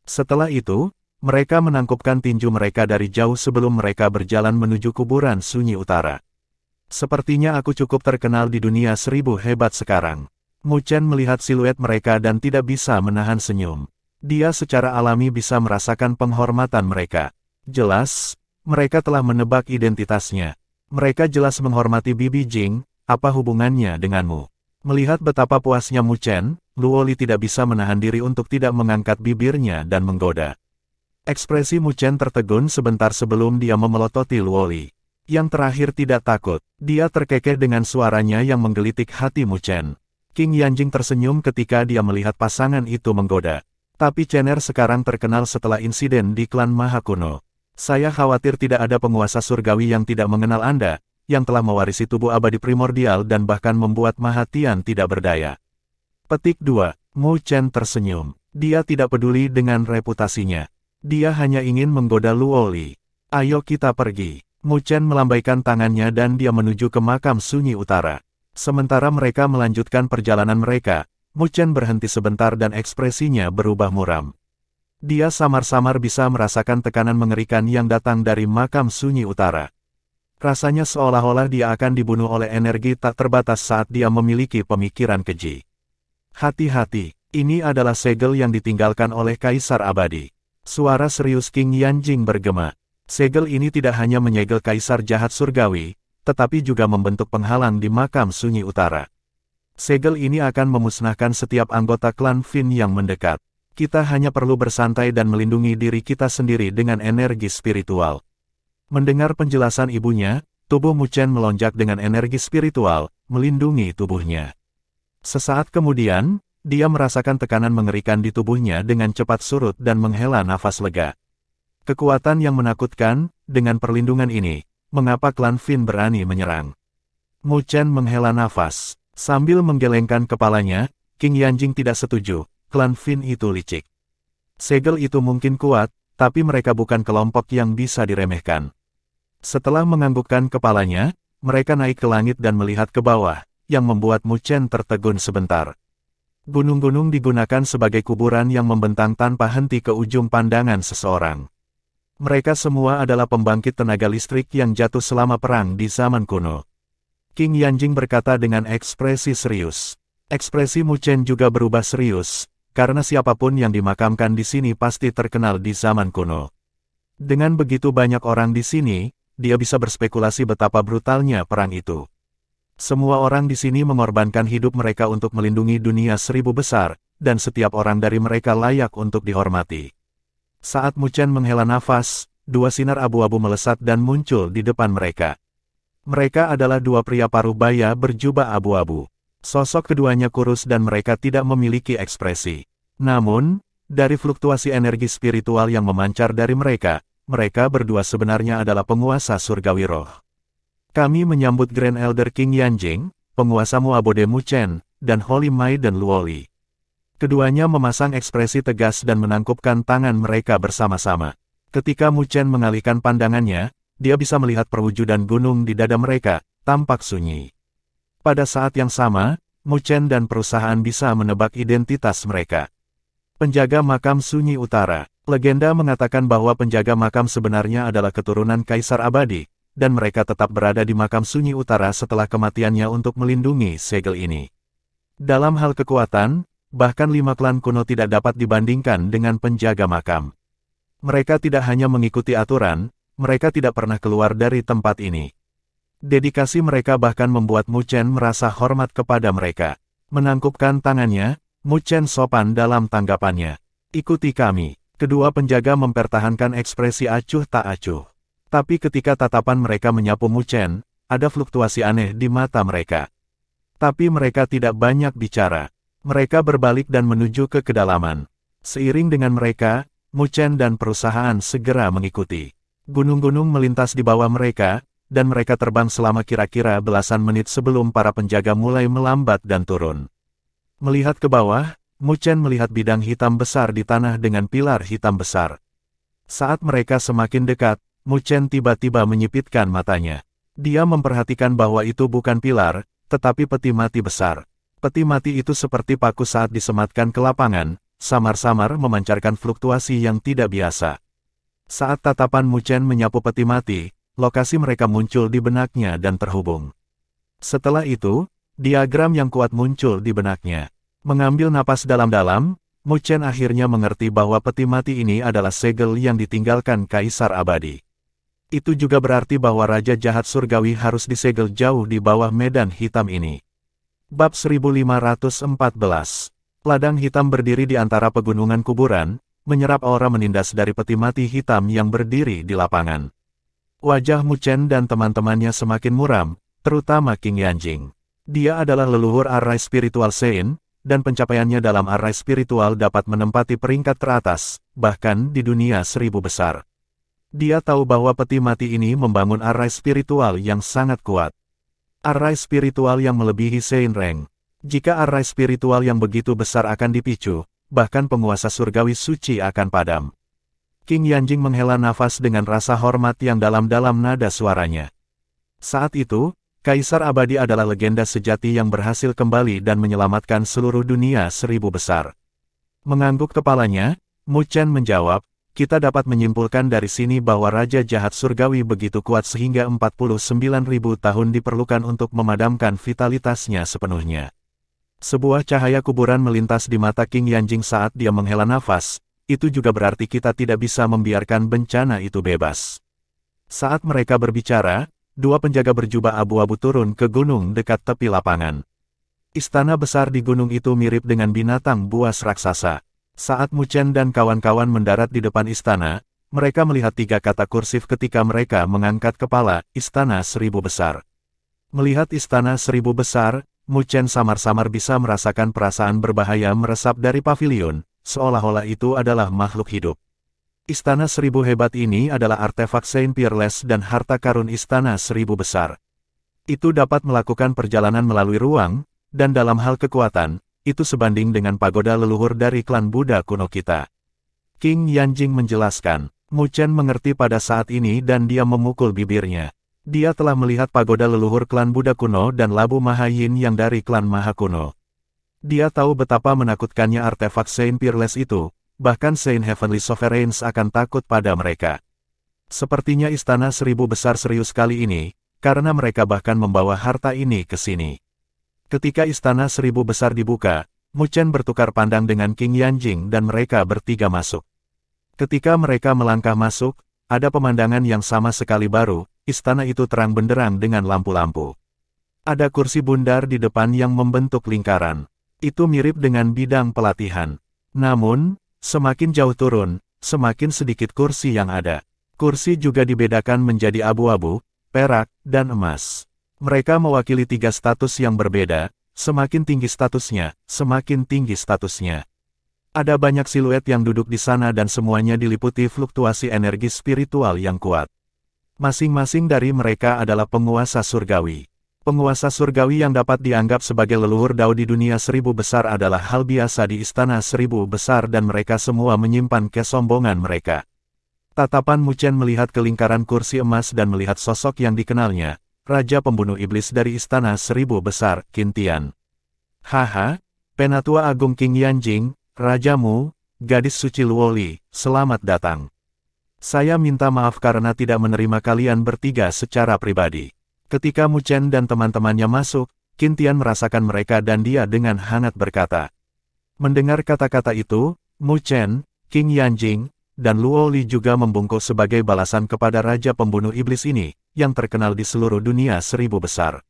Setelah itu, mereka menangkupkan tinju mereka dari jauh sebelum mereka berjalan menuju kuburan sunyi utara. Sepertinya aku cukup terkenal di dunia 1000 hebat sekarang. Mu Chen melihat siluet mereka dan tidak bisa menahan senyum. Dia secara alami bisa merasakan penghormatan mereka. Jelas, mereka telah menebak identitasnya. Mereka jelas menghormati Bibi Jing, apa hubungannya denganmu? Melihat betapa puasnya Mu Chen, Luo Li tidak bisa menahan diri untuk tidak mengangkat bibirnya dan menggoda. Ekspresi Mu Chen tertegun sebentar sebelum dia memelototi Luo Li. Yang terakhir tidak takut, dia terkekeh dengan suaranya yang menggelitik hati Mu Chen. Qing Yanjing tersenyum ketika dia melihat pasangan itu menggoda. Tapi Chener sekarang terkenal setelah insiden di klan Maha Kuno. Saya khawatir tidak ada penguasa surgawi yang tidak mengenal Anda, yang telah mewarisi tubuh abadi primordial dan bahkan membuat Maha Tian tidak berdaya. Petik 2. Mu Chen tersenyum. Dia tidak peduli dengan reputasinya. Dia hanya ingin menggoda Luo Li. Ayo kita pergi. Mu Chen melambaikan tangannya dan dia menuju ke makam sunyi utara. Sementara mereka melanjutkan perjalanan mereka, Mu Chen berhenti sebentar dan ekspresinya berubah muram. Dia samar-samar bisa merasakan tekanan mengerikan yang datang dari makam sunyi utara. Rasanya seolah-olah dia akan dibunuh oleh energi tak terbatas saat dia memiliki pemikiran keji. Hati-hati, ini adalah segel yang ditinggalkan oleh Kaisar Abadi. Suara serius Qing Yanjing bergema. Segel ini tidak hanya menyegel Kaisar Jahat Surgawi, tetapi juga membentuk penghalang di makam sunyi utara. Segel ini akan memusnahkan setiap anggota klan Fin yang mendekat. Kita hanya perlu bersantai dan melindungi diri kita sendiri dengan energi spiritual. Mendengar penjelasan ibunya, tubuh Mu Chen melonjak dengan energi spiritual, melindungi tubuhnya. Sesaat kemudian, dia merasakan tekanan mengerikan di tubuhnya dengan cepat surut dan menghela nafas lega. Kekuatan yang menakutkan, dengan perlindungan ini, mengapa klan Fin berani menyerang? Mu Chen menghela nafas. Sambil menggelengkan kepalanya, Qing Yanjing tidak setuju, klan Fin itu licik. Segel itu mungkin kuat, tapi mereka bukan kelompok yang bisa diremehkan. Setelah menganggukkan kepalanya, mereka naik ke langit dan melihat ke bawah, yang membuat Mu Chen tertegun sebentar. Gunung-gunung digunakan sebagai kuburan yang membentang tanpa henti ke ujung pandangan seseorang. Mereka semua adalah pembangkit tenaga listrik yang jatuh selama perang di zaman kuno. Qing Yanjing berkata dengan ekspresi serius. Ekspresi Mu Chen juga berubah serius, karena siapapun yang dimakamkan di sini pasti terkenal di zaman kuno. Dengan begitu banyak orang di sini, dia bisa berspekulasi betapa brutalnya perang itu. Semua orang di sini mengorbankan hidup mereka untuk melindungi dunia 1000 besar, dan setiap orang dari mereka layak untuk dihormati. Saat Mu Chen menghela nafas, dua sinar abu-abu melesat dan muncul di depan mereka. Mereka adalah dua pria paruh baya berjubah abu-abu. Sosok keduanya kurus dan mereka tidak memiliki ekspresi. Namun, Dari fluktuasi energi spiritual yang memancar dari mereka, mereka berdua sebenarnya adalah penguasa surgawi roh. Kami menyambut Grand Elder King Yanjing, penguasa Muabode Muchen, dan Holy Maiden Luoli. Keduanya memasang ekspresi tegas dan menangkupkan tangan mereka bersama-sama. Ketika Muchen mengalihkan pandangannya, dia bisa melihat perwujudan gunung di dada mereka, tampak sunyi. Pada saat yang sama, Muchen dan perusahaan bisa menebak identitas mereka. Penjaga makam sunyi utara. Legenda mengatakan bahwa penjaga makam sebenarnya adalah keturunan Kaisar Abadi, dan mereka tetap berada di makam sunyi utara setelah kematiannya untuk melindungi segel ini. Dalam hal kekuatan, bahkan 5 klan kuno tidak dapat dibandingkan dengan penjaga makam. Mereka tidak hanya mengikuti aturan, mereka tidak pernah keluar dari tempat ini. Dedikasi mereka bahkan membuat Muchen merasa hormat kepada mereka. Menangkupkan tangannya, Muchen sopan dalam tanggapannya. Ikuti kami. Kedua penjaga mempertahankan ekspresi acuh tak acuh. Tapi ketika tatapan mereka menyapu Muchen, ada fluktuasi aneh di mata mereka. Tapi mereka tidak banyak bicara. Mereka berbalik dan menuju ke kedalaman. Seiring dengan mereka, Muchen dan perusahaan segera mengikuti. Gunung-gunung melintas di bawah mereka, dan mereka terbang selama kira-kira belasan menit sebelum para penjaga mulai melambat dan turun. Melihat ke bawah, Muchen melihat bidang hitam besar di tanah dengan pilar hitam besar. Saat mereka semakin dekat, Muchen tiba-tiba menyipitkan matanya. Dia memperhatikan bahwa itu bukan pilar, tetapi peti mati besar. Peti mati itu seperti paku saat disematkan ke lapangan, samar-samar memancarkan fluktuasi yang tidak biasa. Saat tatapan Muchen menyapu peti mati, lokasi mereka muncul di benaknya dan terhubung. Setelah itu, diagram yang kuat muncul di benaknya. Mengambil napas dalam-dalam, Muchen akhirnya mengerti bahwa peti mati ini adalah segel yang ditinggalkan Kaisar Abadi. Itu juga berarti bahwa Raja Jahat Surgawi harus disegel jauh di bawah medan hitam ini. Bab 1514. Ladang hitam berdiri di antara pegunungan kuburan, menyerap aura menindas dari peti mati hitam yang berdiri di lapangan. Wajah Muchen dan teman-temannya semakin muram, terutama King Yanjing. Dia adalah leluhur Arai Spiritual Sein, dan pencapaiannya dalam Arai Spiritual dapat menempati peringkat teratas, bahkan di dunia 1000 besar. Dia tahu bahwa peti mati ini membangun Arai Spiritual yang sangat kuat. Arai Spiritual yang melebihi Sein Reng. Jika Arai Spiritual yang begitu besar akan dipicu, bahkan penguasa surgawi suci akan padam. King Yanjing menghela nafas dengan rasa hormat yang dalam-dalam nada suaranya. Saat itu, Kaisar Abadi adalah legenda sejati yang berhasil kembali dan menyelamatkan seluruh dunia 1000 besar. Mengangguk kepalanya, Muchen menjawab, kita dapat menyimpulkan dari sini bahwa Raja Jahat Surgawi begitu kuat sehingga 49.000 tahun diperlukan untuk memadamkan vitalitasnya sepenuhnya. Sebuah cahaya kuburan melintas di mata King Yanjing saat dia menghela nafas, itu juga berarti kita tidak bisa membiarkan bencana itu bebas. Saat mereka berbicara, dua penjaga berjubah abu-abu turun ke gunung dekat tepi lapangan. Istana besar di gunung itu mirip dengan binatang buas raksasa. Saat Muchen dan kawan-kawan mendarat di depan istana, mereka melihat 3 kata kursif ketika mereka mengangkat kepala, Istana 1000 Besar. Melihat Istana 1000 Besar, Muchen samar-samar bisa merasakan perasaan berbahaya meresap dari pavilion, seolah-olah itu adalah makhluk hidup. Istana 1000 hebat ini adalah artefak Saint Peerless dan harta karun Istana 1000 Besar. Itu dapat melakukan perjalanan melalui ruang, dan dalam hal kekuatan, itu sebanding dengan pagoda leluhur dari klan Buddha kuno kita. King Yanjing menjelaskan. Muchen mengerti pada saat ini dan dia memukul bibirnya. Dia telah melihat pagoda leluhur klan Buddha kuno dan labu Mahayin yang dari klan Maha kuno. Dia tahu betapa menakutkannya artefak Saint Peerless itu, bahkan Saint Heavenly Sovereigns akan takut pada mereka. Sepertinya Istana 1000 Besar serius kali ini, karena mereka bahkan membawa harta ini ke sini. Ketika Istana 1000 Besar dibuka, Muchen bertukar pandang dengan King Yanjing dan mereka bertiga masuk. Ketika mereka melangkah masuk, ada pemandangan yang sama sekali baru. Istana itu terang benderang dengan lampu-lampu. Ada kursi bundar di depan yang membentuk lingkaran. Itu mirip dengan bidang pelatihan. Namun, semakin jauh turun, semakin sedikit kursi yang ada. Kursi juga dibedakan menjadi abu-abu, perak, dan emas. Mereka mewakili 3 status yang berbeda, semakin tinggi statusnya, semakin tinggi statusnya. Ada banyak siluet yang duduk di sana dan semuanya diliputi fluktuasi energi spiritual yang kuat. Masing-masing dari mereka adalah penguasa surgawi. Penguasa surgawi yang dapat dianggap sebagai leluhur Dao di dunia 1000 besar adalah hal biasa di istana 1000 besar dan mereka semua menyimpan kesombongan mereka. Tatapan Mu Chen melihat ke lingkaran kursi emas dan melihat sosok yang dikenalnya, Raja Pembunuh Iblis dari istana 1000 besar, Qin Tian. Haha, Penatua Agung Qing Yanjing, Rajamu, gadis suci Luoli, selamat datang. Saya minta maaf karena tidak menerima kalian bertiga secara pribadi. Ketika Mu Chen dan teman-temannya masuk, Qin Tian merasakan mereka dan dia dengan hangat berkata. Mendengar kata-kata itu, Mu Chen, Qing Yanjing, dan Luoli juga membungkuk sebagai balasan kepada Raja Pembunuh Iblis ini, yang terkenal di seluruh dunia 1000 besar.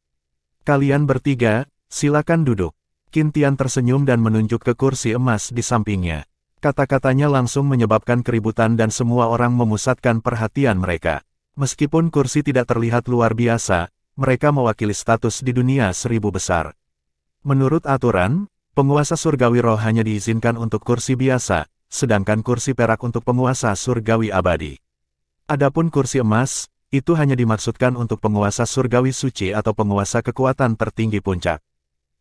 Kalian bertiga, silakan duduk. Qin Tian tersenyum dan menunjuk ke kursi emas di sampingnya. Kata-katanya langsung menyebabkan keributan dan semua orang memusatkan perhatian mereka. Meskipun kursi tidak terlihat luar biasa, mereka mewakili status di dunia 1000 besar. Menurut aturan, penguasa surgawi roh hanya diizinkan untuk kursi biasa, sedangkan kursi perak untuk penguasa surgawi abadi. Adapun kursi emas, itu hanya dimaksudkan untuk penguasa surgawi suci atau penguasa kekuatan tertinggi puncak.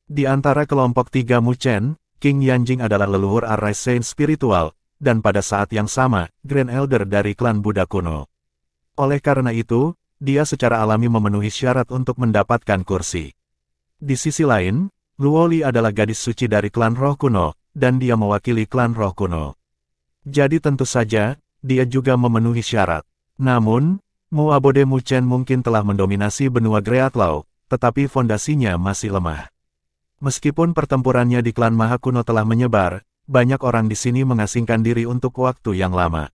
Di antara kelompok 3 Mu Chen, Qing Yanjing adalah leluhur Arise Saint spiritual, dan pada saat yang sama, Grand Elder dari klan Buddha kuno. Oleh karena itu, dia secara alami memenuhi syarat untuk mendapatkan kursi. Di sisi lain, Luoli adalah gadis suci dari klan roh kuno, dan dia mewakili klan roh kuno. Jadi tentu saja, dia juga memenuhi syarat. Namun, Mu Abode Mu Chen mungkin telah mendominasi benua Greatlaw, tetapi fondasinya masih lemah. Meskipun pertempurannya di klan Maha Kuno telah menyebar, banyak orang di sini mengasingkan diri untuk waktu yang lama.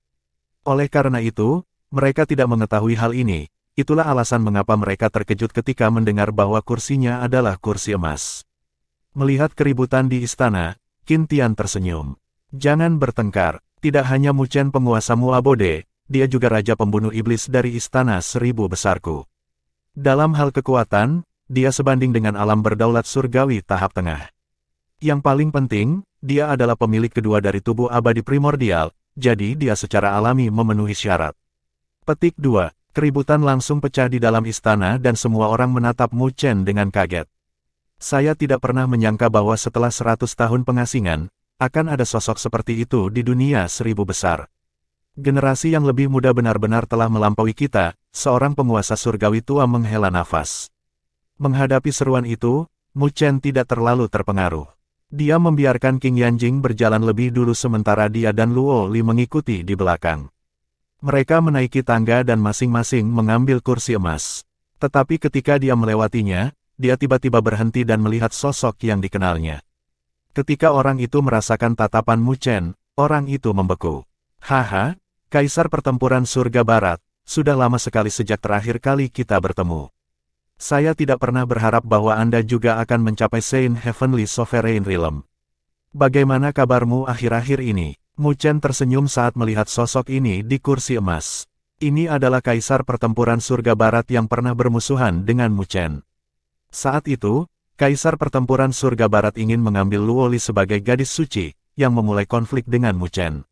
Oleh karena itu, mereka tidak mengetahui hal ini, itulah alasan mengapa mereka terkejut ketika mendengar bahwa kursinya adalah kursi emas. Melihat keributan di istana, Qin Tian tersenyum. Jangan bertengkar, tidak hanya Mu Chen penguasa Mu Abode, dia juga Raja Pembunuh Iblis dari istana 1000 besarku. Dalam hal kekuatan, dia sebanding dengan alam berdaulat surgawi tahap tengah. Yang paling penting, dia adalah pemilik kedua dari tubuh abadi primordial, jadi dia secara alami memenuhi syarat. Petik 2. Keributan langsung pecah di dalam istana dan semua orang menatap Mu Chen dengan kaget. Saya tidak pernah menyangka bahwa setelah 100 tahun pengasingan, akan ada sosok seperti itu di dunia 1000 besar. Generasi yang lebih muda benar-benar telah melampaui kita, seorang penguasa surgawi tua menghela nafas. Menghadapi seruan itu, Mu Chen tidak terlalu terpengaruh. Dia membiarkan Qing Yanjing berjalan lebih dulu sementara dia dan Luoli mengikuti di belakang. Mereka menaiki tangga dan masing-masing mengambil kursi emas. Tetapi ketika dia melewatinya, dia tiba-tiba berhenti dan melihat sosok yang dikenalnya. Ketika orang itu merasakan tatapan Mu Chen, orang itu membeku. Haha, Kaisar Pertempuran Surga Barat, sudah lama sekali sejak terakhir kali kita bertemu. Saya tidak pernah berharap bahwa Anda juga akan mencapai Saint Heavenly Sovereign Realm. Bagaimana kabarmu akhir-akhir ini? Mu Chen tersenyum saat melihat sosok ini di kursi emas. Ini adalah Kaisar Pertempuran Surga Barat yang pernah bermusuhan dengan Mu Chen. Saat itu, Kaisar Pertempuran Surga Barat ingin mengambil Luoli sebagai gadis suci, yang memulai konflik dengan Mu Chen.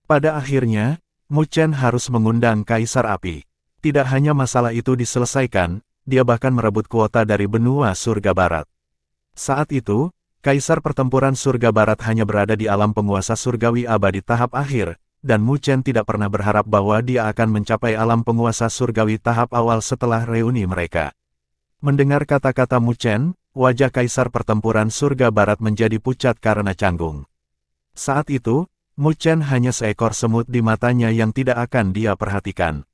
Pada akhirnya, Mu Chen harus mengundang Kaisar Api. Tidak hanya masalah itu diselesaikan, dia bahkan merebut kuota dari benua surga barat. Saat itu, Kaisar Pertempuran Surga Barat hanya berada di alam penguasa surgawi abadi tahap akhir, dan Mu Chen tidak pernah berharap bahwa dia akan mencapai alam penguasa surgawi tahap awal setelah reuni mereka. Mendengar kata-kata Mu Chen, wajah Kaisar Pertempuran Surga Barat menjadi pucat karena canggung. Saat itu, Mu Chen hanya seekor semut di matanya yang tidak akan dia perhatikan.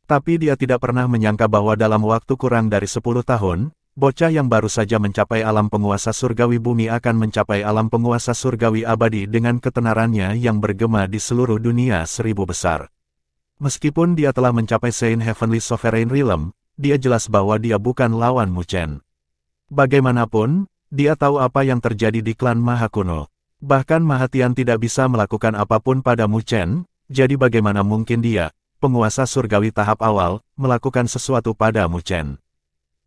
Tapi dia tidak pernah menyangka bahwa dalam waktu kurang dari 10 tahun, bocah yang baru saja mencapai alam penguasa surgawi bumi akan mencapai alam penguasa surgawi abadi dengan ketenarannya yang bergema di seluruh dunia 1000 besar. Meskipun dia telah mencapai Saint Heavenly Sovereign Realm, dia jelas bahwa dia bukan lawan Mu Chen. Bagaimanapun, dia tahu apa yang terjadi di klan Maha Kuno. Bahkan Maha Tian tidak bisa melakukan apapun pada Mu Chen, jadi bagaimana mungkin dia, penguasa surgawi tahap awal, melakukan sesuatu pada Mu Chen.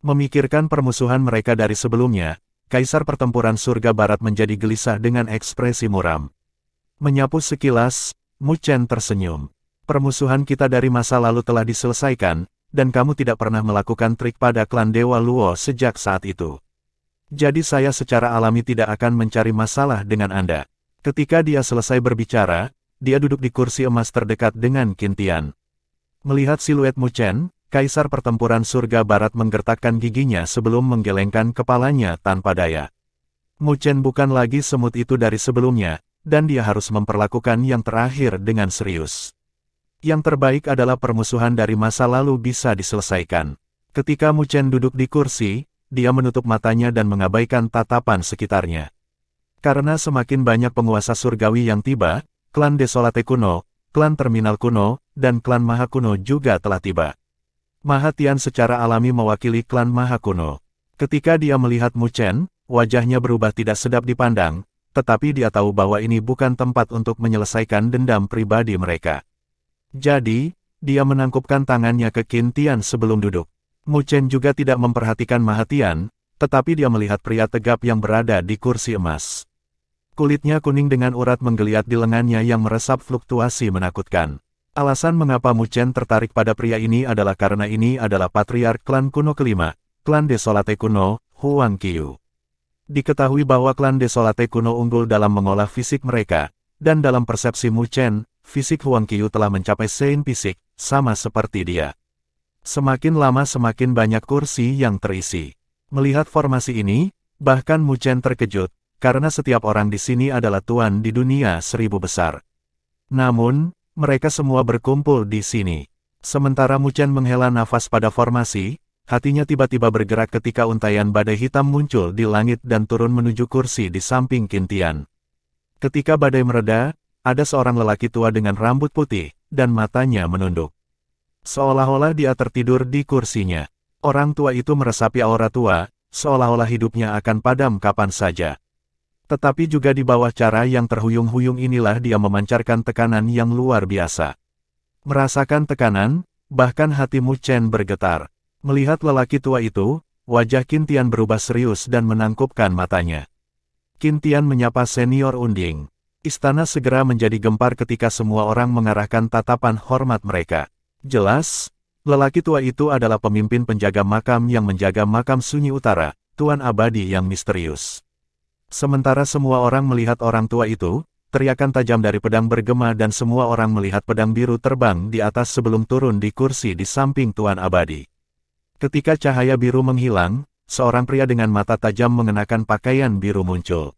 Memikirkan permusuhan mereka dari sebelumnya, Kaisar Pertempuran Surga Barat menjadi gelisah dengan ekspresi muram. Menyapu sekilas, Mu Chen tersenyum. Permusuhan kita dari masa lalu telah diselesaikan, dan kamu tidak pernah melakukan trik pada klan Dewa Luo sejak saat itu. Jadi saya secara alami tidak akan mencari masalah dengan Anda. Ketika dia selesai berbicara, dia duduk di kursi emas terdekat dengan Qin Tian. Melihat siluet Mu Chen, Kaisar Pertempuran Surga Barat menggertakkan giginya sebelum menggelengkan kepalanya tanpa daya. Mu Chen bukan lagi semut itu dari sebelumnya, dan dia harus memperlakukan yang terakhir dengan serius. Yang terbaik adalah permusuhan dari masa lalu bisa diselesaikan. Ketika Mu Chen duduk di kursi, dia menutup matanya dan mengabaikan tatapan sekitarnya. Karena semakin banyak penguasa surgawi yang tiba, klan Desolate kuno, klan Terminal kuno, dan klan Maha kuno juga telah tiba. Maha Tian secara alami mewakili klan Maha kuno. Ketika dia melihat Mu Chen, wajahnya berubah tidak sedap dipandang, tetapi dia tahu bahwa ini bukan tempat untuk menyelesaikan dendam pribadi mereka. Jadi, dia menangkupkan tangannya ke Qin Tian sebelum duduk. Mu Chen juga tidak memperhatikan Maha Tian, tetapi dia melihat pria tegap yang berada di kursi emas. Kulitnya kuning dengan urat menggeliat di lengannya yang meresap fluktuasi menakutkan. Alasan mengapa Mu Chen tertarik pada pria ini adalah karena ini adalah patriark klan kuno kelima, klan Desolate kuno, Huang Qiu. Diketahui bahwa klan Desolate kuno unggul dalam mengolah fisik mereka, dan dalam persepsi Mu Chen, fisik Huang Qiu telah mencapai Sein fisik, sama seperti dia. Semakin lama semakin banyak kursi yang terisi. Melihat formasi ini, bahkan Mu Chen terkejut, karena setiap orang di sini adalah tuan di dunia 1000 besar. Namun, mereka semua berkumpul di sini. Sementara Mu Chen menghela nafas pada formasi, hatinya tiba-tiba bergerak ketika untaian badai hitam muncul di langit dan turun menuju kursi di samping Qin Tian. Ketika badai mereda, ada seorang lelaki tua dengan rambut putih, dan matanya menunduk. Seolah-olah dia tertidur di kursinya. Orang tua itu meresapi aura tua, seolah-olah hidupnya akan padam kapan saja. Tetapi juga di bawah cara yang terhuyung-huyung inilah dia memancarkan tekanan yang luar biasa. Merasakan tekanan, bahkan hati Mu Chen bergetar. Melihat lelaki tua itu, wajah Qin Tian berubah serius dan menangkupkan matanya. Qin Tian menyapa senior Unding. Istana segera menjadi gempar ketika semua orang mengarahkan tatapan hormat mereka. Jelas, lelaki tua itu adalah pemimpin penjaga makam yang menjaga makam Sunyi Utara, Tuan Abadi yang misterius. Sementara semua orang melihat orang tua itu, teriakan tajam dari pedang bergema dan semua orang melihat pedang biru terbang di atas sebelum turun di kursi di samping Tuan Abadi. Ketika cahaya biru menghilang, seorang pria dengan mata tajam mengenakan pakaian biru muncul.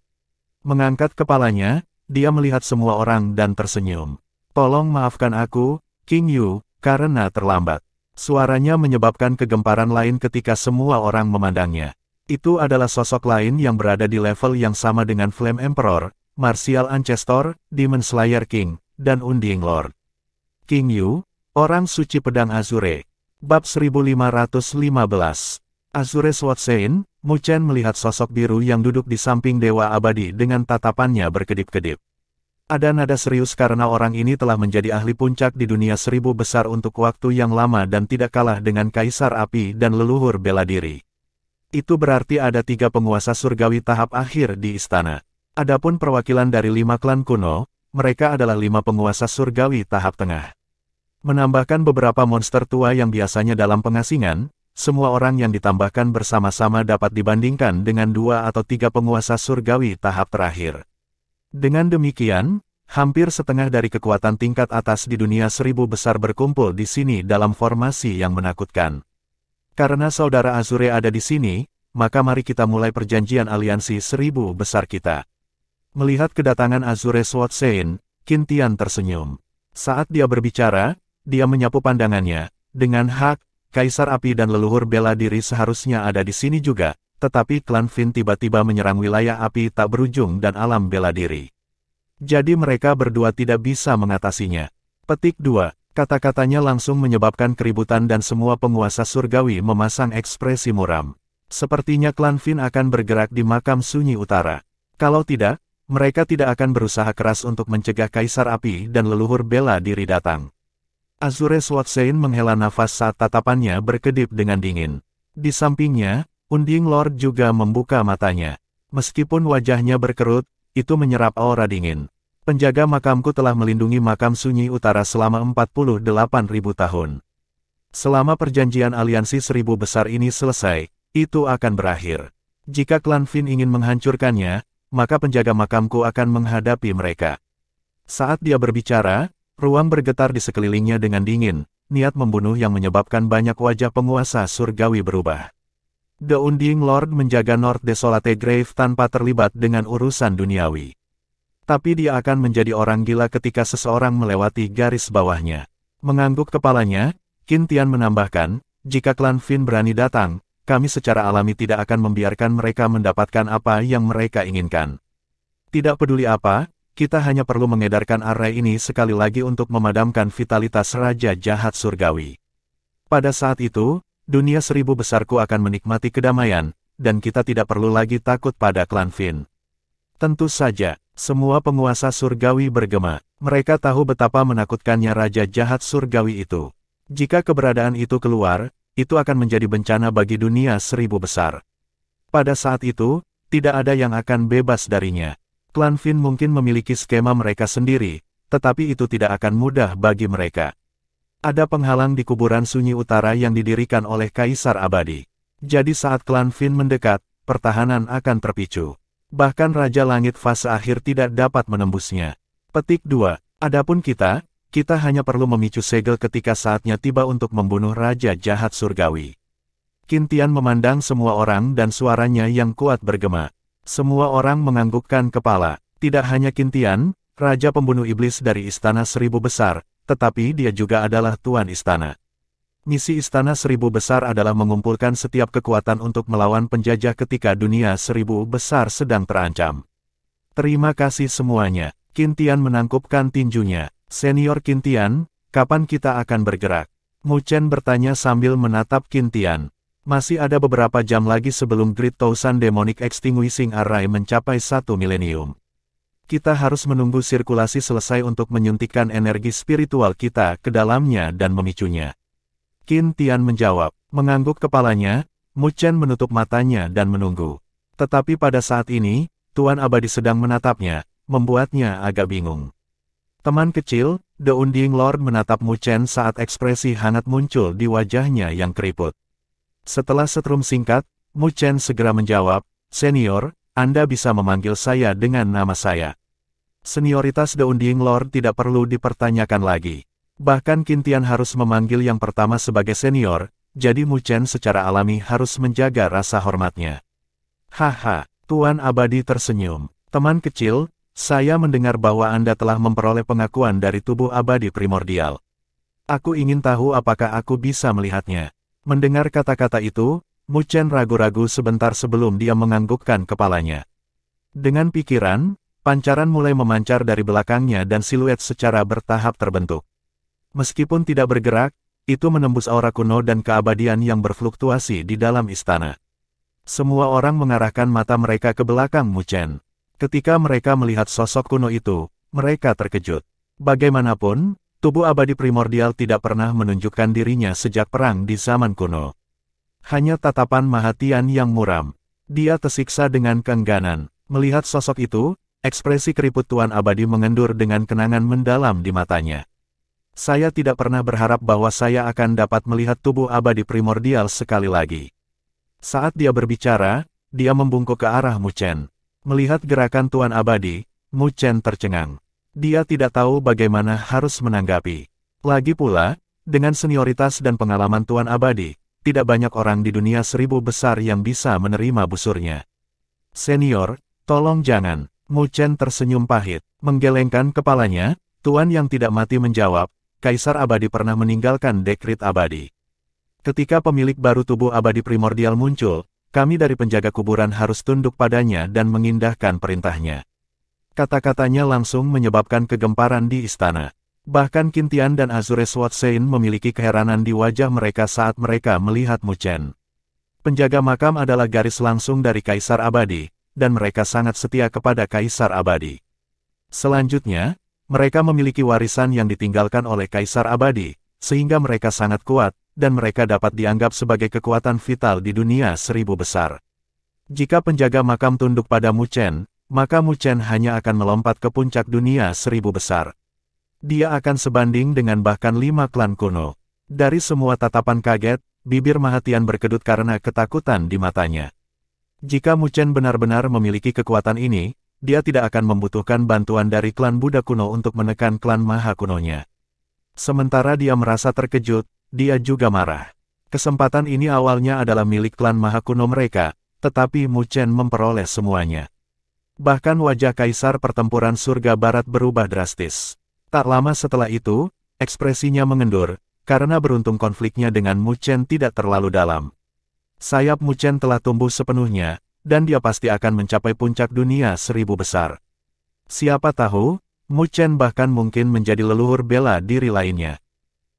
Mengangkat kepalanya, dia melihat semua orang dan tersenyum. Tolong maafkan aku, King Yu, karena terlambat. Suaranya menyebabkan kegemparan lain ketika semua orang memandangnya. Itu adalah sosok lain yang berada di level yang sama dengan Flame Emperor, Martial Ancestor, Demon Slayer King, dan Unding Lord. King Yu, orang suci pedang Azure. Bab 1515. Azure Sword Sein, Mu Chen melihat sosok biru yang duduk di samping Dewa Abadi dengan tatapannya berkedip-kedip. Ada nada serius karena orang ini telah menjadi ahli puncak di dunia 1000 besar untuk waktu yang lama dan tidak kalah dengan Kaisar Api dan leluhur bela diri. Itu berarti ada 3 penguasa surgawi tahap akhir di istana. Adapun perwakilan dari 5 klan kuno, mereka adalah 5 penguasa surgawi tahap tengah. Menambahkan beberapa monster tua yang biasanya dalam pengasingan, semua orang yang ditambahkan bersama-sama dapat dibandingkan dengan 2 atau 3 penguasa surgawi tahap terakhir. Dengan demikian, hampir setengah dari kekuatan tingkat atas di dunia 1000 besar berkumpul di sini dalam formasi yang menakutkan. Karena saudara Azure ada di sini, maka mari kita mulai perjanjian aliansi 1000 besar kita. Melihat kedatangan Azure Sword Sein, Qin Tian tersenyum. Saat dia berbicara, dia menyapu pandangannya. Dengan hak, Kaisar Api dan leluhur bela diri seharusnya ada di sini juga, tetapi klan Fin tiba-tiba menyerang wilayah api tak berujung dan alam bela diri. Jadi mereka berdua tidak bisa mengatasinya. Petik 2. Kata-katanya langsung menyebabkan keributan dan semua penguasa surgawi memasang ekspresi muram. Sepertinya klan Fin akan bergerak di makam Sunyi Utara. Kalau tidak, mereka tidak akan berusaha keras untuk mencegah Kaisar Api dan leluhur bela diri datang. Azure Sword Sein menghela nafas saat tatapannya berkedip dengan dingin. Di sampingnya, Unding Lord juga membuka matanya. Meskipun wajahnya berkerut, itu menyerap aura dingin. Penjaga makamku telah melindungi makam sunyi utara selama 48.000 tahun. Selama perjanjian aliansi 1000 besar ini selesai, itu akan berakhir. Jika klan Fin ingin menghancurkannya, maka penjaga makamku akan menghadapi mereka. Saat dia berbicara, ruang bergetar di sekelilingnya dengan dingin, niat membunuh yang menyebabkan banyak wajah penguasa surgawi berubah. The Undying Lord menjaga North Desolate Grave tanpa terlibat dengan urusan duniawi. Tapi dia akan menjadi orang gila ketika seseorang melewati garis bawahnya. Mengangguk kepalanya, Qin Tian menambahkan, jika klan Fin berani datang, kami secara alami tidak akan membiarkan mereka mendapatkan apa yang mereka inginkan. Tidak peduli apa, kita hanya perlu mengedarkan array ini sekali lagi untuk memadamkan vitalitas Raja Jahat Surgawi. Pada saat itu, dunia 1000 besarku akan menikmati kedamaian, dan kita tidak perlu lagi takut pada klan Fin. Tentu saja, semua penguasa surgawi bergema. Mereka tahu betapa menakutkannya Raja Jahat Surgawi itu. Jika keberadaan itu keluar, itu akan menjadi bencana bagi dunia 1000 besar. Pada saat itu, tidak ada yang akan bebas darinya. Klan Fin mungkin memiliki skema mereka sendiri, tetapi itu tidak akan mudah bagi mereka. Ada penghalang di kuburan sunyi utara yang didirikan oleh Kaisar Abadi. Jadi saat klan Fin mendekat, pertahanan akan terpicu. Bahkan Raja Langit fase akhir tidak dapat menembusnya. Petik 2. Adapun kita hanya perlu memicu segel ketika saatnya tiba untuk membunuh Raja Jahat Surgawi. Qin Tian memandang semua orang dan suaranya yang kuat bergema. Semua orang menganggukkan kepala. Tidak hanya Qin Tian, Raja Pembunuh Iblis dari Istana 1000 Besar, tetapi dia juga adalah Tuan Istana. Misi Istana 1000 Besar adalah mengumpulkan setiap kekuatan untuk melawan penjajah ketika dunia 1000 Besar sedang terancam. Terima kasih semuanya. Qin Tian menangkupkan tinjunya. Senior Qin Tian, kapan kita akan bergerak? Mu Chen bertanya sambil menatap Qin Tian. Masih ada beberapa jam lagi sebelum Great Thousand Demonic Extinguishing Array mencapai 1 milenium. Kita harus menunggu sirkulasi selesai untuk menyuntikkan energi spiritual kita ke dalamnya dan memicunya. Qin Tian menjawab, mengangguk kepalanya. Mu Chen menutup matanya dan menunggu. Tetapi pada saat ini, Tuan Abadi sedang menatapnya, membuatnya agak bingung. Teman kecil, The Undying Lord menatap Mu Chen saat ekspresi hangat muncul di wajahnya yang keriput. Setelah setrum singkat, Mu Chen segera menjawab, Senior, Anda bisa memanggil saya dengan nama saya. Senioritas The Undying Lord tidak perlu dipertanyakan lagi. Bahkan Qin Tian harus memanggil yang pertama sebagai senior, jadi Mu Chen secara alami harus menjaga rasa hormatnya. Haha, Tuan Abadi tersenyum. Teman kecil, saya mendengar bahwa Anda telah memperoleh pengakuan dari tubuh abadi primordial. Aku ingin tahu apakah aku bisa melihatnya. Mendengar kata-kata itu, Mu Chen ragu-ragu sebentar sebelum dia menganggukkan kepalanya. Dengan pikiran, pancaran mulai memancar dari belakangnya dan siluet secara bertahap terbentuk. Meskipun tidak bergerak, itu menembus aura kuno dan keabadian yang berfluktuasi di dalam istana. Semua orang mengarahkan mata mereka ke belakang Mu Chen. Ketika mereka melihat sosok kuno itu, mereka terkejut. Bagaimanapun, tubuh abadi primordial tidak pernah menunjukkan dirinya sejak perang di zaman kuno. Hanya tatapan Mahatian yang muram. Dia tersiksa dengan keengganan. Melihat sosok itu, ekspresi keriput Tuan Abadi mengendur dengan kenangan mendalam di matanya. Saya tidak pernah berharap bahwa saya akan dapat melihat tubuh abadi primordial sekali lagi. Saat dia berbicara, dia membungkuk ke arah Mu Chen. Melihat gerakan Tuan Abadi, Mu Chen tercengang. Dia tidak tahu bagaimana harus menanggapi. Lagi pula, dengan senioritas dan pengalaman Tuan Abadi, tidak banyak orang di dunia 1000 besar yang bisa menerima busurnya. Senior, tolong jangan. Mu Chen tersenyum pahit. Menggelengkan kepalanya, Tuan yang tidak mati menjawab, Kaisar Abadi pernah meninggalkan dekrit abadi. Ketika pemilik baru tubuh abadi primordial muncul, kami dari penjaga kuburan harus tunduk padanya dan mengindahkan perintahnya. Kata-katanya langsung menyebabkan kegemparan di istana. Bahkan Qin Tian dan Azure Sword Sein memiliki keheranan di wajah mereka saat mereka melihat Mu Chen. Penjaga makam adalah garis langsung dari Kaisar Abadi, dan mereka sangat setia kepada Kaisar Abadi. Selanjutnya, mereka memiliki warisan yang ditinggalkan oleh Kaisar Abadi, sehingga mereka sangat kuat, dan mereka dapat dianggap sebagai kekuatan vital di dunia 1000 besar. Jika penjaga makam tunduk pada Mu Chen, maka Mu Chen hanya akan melompat ke puncak dunia 1000 besar. Dia akan sebanding dengan bahkan 5 klan kuno. Dari semua tatapan kaget, bibir Mahatian berkedut karena ketakutan di matanya. Jika Mu Chen benar-benar memiliki kekuatan ini, dia tidak akan membutuhkan bantuan dari klan Buddha kuno untuk menekan klan Maha kunonya. Sementara dia merasa terkejut, dia juga marah. Kesempatan ini awalnya adalah milik klan Maha kuno mereka, tetapi Mu Chen memperoleh semuanya. Bahkan wajah Kaisar Pertempuran Surga Barat berubah drastis. Tak lama setelah itu, ekspresinya mengendur, karena beruntung konfliknya dengan Mu Chen tidak terlalu dalam. Sayap Mu Chen telah tumbuh sepenuhnya, dan dia pasti akan mencapai puncak dunia 1000 besar. Siapa tahu, Mu Chen bahkan mungkin menjadi leluhur bela diri lainnya.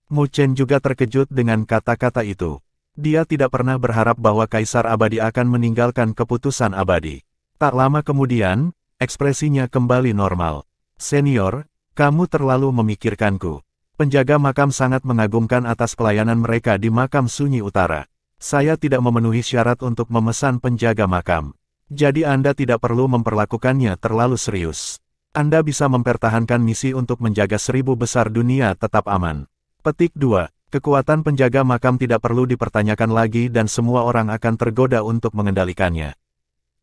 Mu Chen juga terkejut dengan kata-kata itu. Dia tidak pernah berharap bahwa Kaisar Abadi akan meninggalkan keputusan abadi. Tak lama kemudian, ekspresinya kembali normal. Senior, kamu terlalu memikirkanku. Penjaga makam sangat mengagumkan atas pelayanan mereka di makam sunyi utara. Saya tidak memenuhi syarat untuk memesan penjaga makam. Jadi Anda tidak perlu memperlakukannya terlalu serius. Anda bisa mempertahankan misi untuk menjaga 1000 besar dunia tetap aman. Petik 2. Kekuatan penjaga makam tidak perlu dipertanyakan lagi dan semua orang akan tergoda untuk mengendalikannya.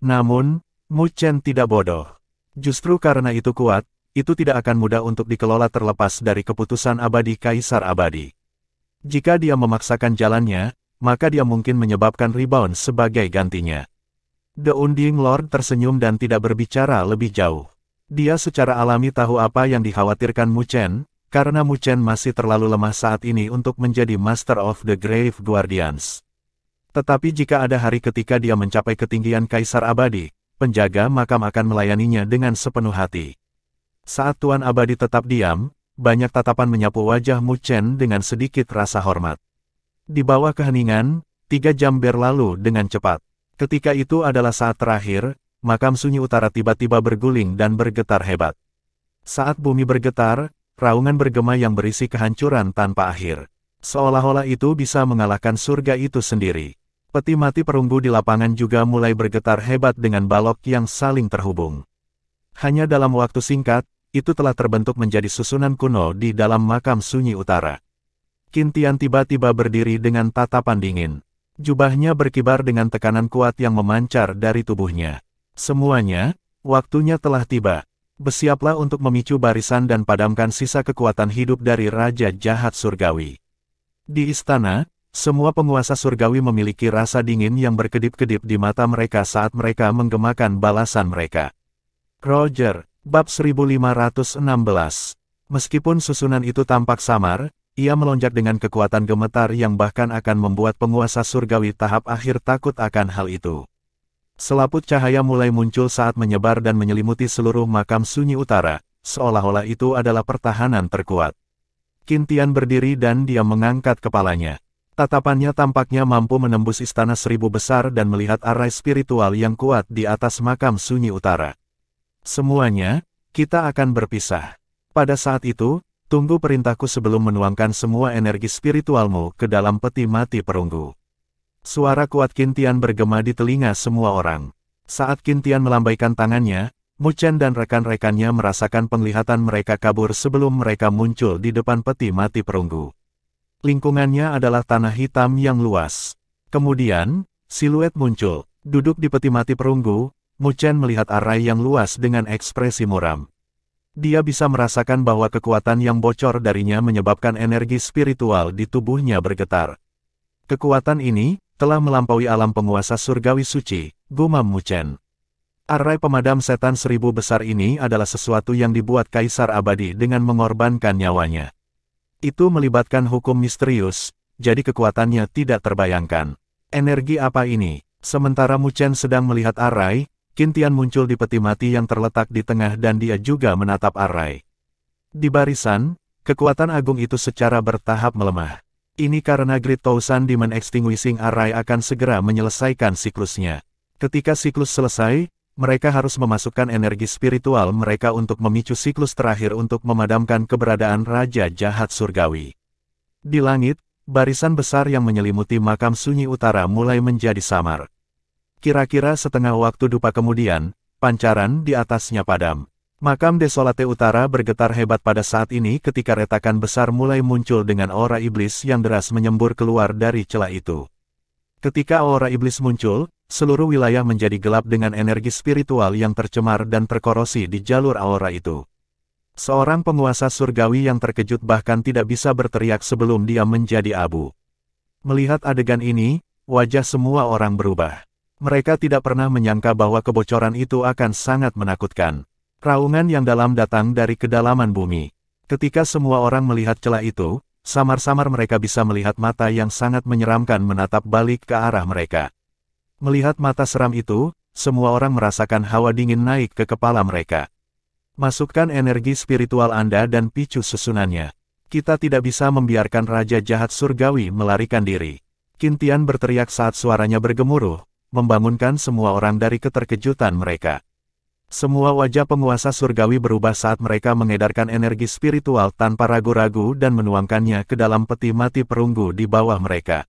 Namun, Mu Chen tidak bodoh. Justru karena itu kuat, itu tidak akan mudah untuk dikelola terlepas dari keputusan abadi Kaisar Abadi. Jika dia memaksakan jalannya, maka dia mungkin menyebabkan rebound sebagai gantinya. The Unding Lord tersenyum dan tidak berbicara lebih jauh. Dia secara alami tahu apa yang dikhawatirkan Mu Chen, karena Mu Chen masih terlalu lemah saat ini untuk menjadi Master of the Grave Guardians. Tetapi jika ada hari ketika dia mencapai ketinggian Kaisar Abadi, penjaga makam akan melayaninya dengan sepenuh hati. Saat Tuan Abadi tetap diam, banyak tatapan menyapu wajah Mu Chen dengan sedikit rasa hormat. Di bawah keheningan, 3 jam berlalu dengan cepat. Ketika itu adalah saat terakhir, makam sunyi utara tiba-tiba berguling dan bergetar hebat. Saat bumi bergetar, raungan bergema yang berisi kehancuran tanpa akhir. Seolah-olah itu bisa mengalahkan surga itu sendiri. Peti mati perunggu di lapangan juga mulai bergetar hebat dengan balok yang saling terhubung. Hanya dalam waktu singkat, itu telah terbentuk menjadi susunan kuno di dalam makam sunyi utara. Qin Tian tiba-tiba berdiri dengan tatapan dingin. Jubahnya berkibar dengan tekanan kuat yang memancar dari tubuhnya. Semuanya, waktunya telah tiba. Bersiaplah untuk memicu barisan dan padamkan sisa kekuatan hidup dari Raja Jahat Surgawi. Di istana, semua penguasa surgawi memiliki rasa dingin yang berkedip-kedip di mata mereka saat mereka menggemakan balasan mereka. Roger, bab 1516. Meskipun susunan itu tampak samar, ia melonjak dengan kekuatan gemetar yang bahkan akan membuat penguasa surgawi tahap akhir takut akan hal itu. Selaput cahaya mulai muncul saat menyebar dan menyelimuti seluruh makam sunyi utara, seolah-olah itu adalah pertahanan terkuat. Qin Tian berdiri dan dia mengangkat kepalanya. Tatapannya tampaknya mampu menembus istana 1000 besar dan melihat arai spiritual yang kuat di atas makam sunyi utara. Semuanya, kita akan berpisah. Pada saat itu, tunggu perintahku sebelum menuangkan semua energi spiritualmu ke dalam peti mati perunggu. Suara kuat Qin Tian bergema di telinga semua orang. Saat Qin Tian melambaikan tangannya, Mu Chen dan rekan-rekannya merasakan penglihatan mereka kabur sebelum mereka muncul di depan peti mati perunggu. Lingkungannya adalah tanah hitam yang luas. Kemudian, siluet muncul. Duduk di peti mati perunggu, Mu Chen melihat arai yang luas dengan ekspresi muram. Dia bisa merasakan bahwa kekuatan yang bocor darinya menyebabkan energi spiritual di tubuhnya bergetar. Kekuatan ini telah melampaui alam penguasa surgawi suci, gumam Mu Chen. Arai pemadam setan 1000 besar ini adalah sesuatu yang dibuat Kaisar Abadi dengan mengorbankan nyawanya. Itu melibatkan hukum misterius, jadi kekuatannya tidak terbayangkan. Energi apa ini? Sementara Mu Chen sedang melihat arai, Qin Tian muncul di peti mati yang terletak di tengah dan dia juga menatap arai. Di barisan, kekuatan agung itu secara bertahap melemah. Ini karena Great Thousand Demon Extinguishing Array akan segera menyelesaikan siklusnya. Ketika siklus selesai, mereka harus memasukkan energi spiritual mereka untuk memicu siklus terakhir untuk memadamkan keberadaan Raja Jahat Surgawi. Di langit, barisan besar yang menyelimuti makam sunyi utara mulai menjadi samar. Kira-kira setengah waktu dupa kemudian, pancaran di atasnya padam. Makam Desolate Utara bergetar hebat pada saat ini ketika retakan besar mulai muncul dengan aura iblis yang deras menyembur keluar dari celah itu. Ketika aura iblis muncul, seluruh wilayah menjadi gelap dengan energi spiritual yang tercemar dan terkorosi di jalur aura itu. Seorang penguasa surgawi yang terkejut bahkan tidak bisa berteriak sebelum dia menjadi abu. Melihat adegan ini, wajah semua orang berubah. Mereka tidak pernah menyangka bahwa kebocoran itu akan sangat menakutkan. Raungan yang dalam datang dari kedalaman bumi. Ketika semua orang melihat celah itu, samar-samar mereka bisa melihat mata yang sangat menyeramkan menatap balik ke arah mereka. Melihat mata seram itu, semua orang merasakan hawa dingin naik ke kepala mereka. Masukkan energi spiritual Anda dan picu susunannya. Kita tidak bisa membiarkan Raja Jahat Surgawi melarikan diri. Qin Tian berteriak saat suaranya bergemuruh, membangunkan semua orang dari keterkejutan mereka. Semua wajah penguasa surgawi berubah saat mereka mengedarkan energi spiritual tanpa ragu-ragu dan menuangkannya ke dalam peti mati perunggu di bawah mereka.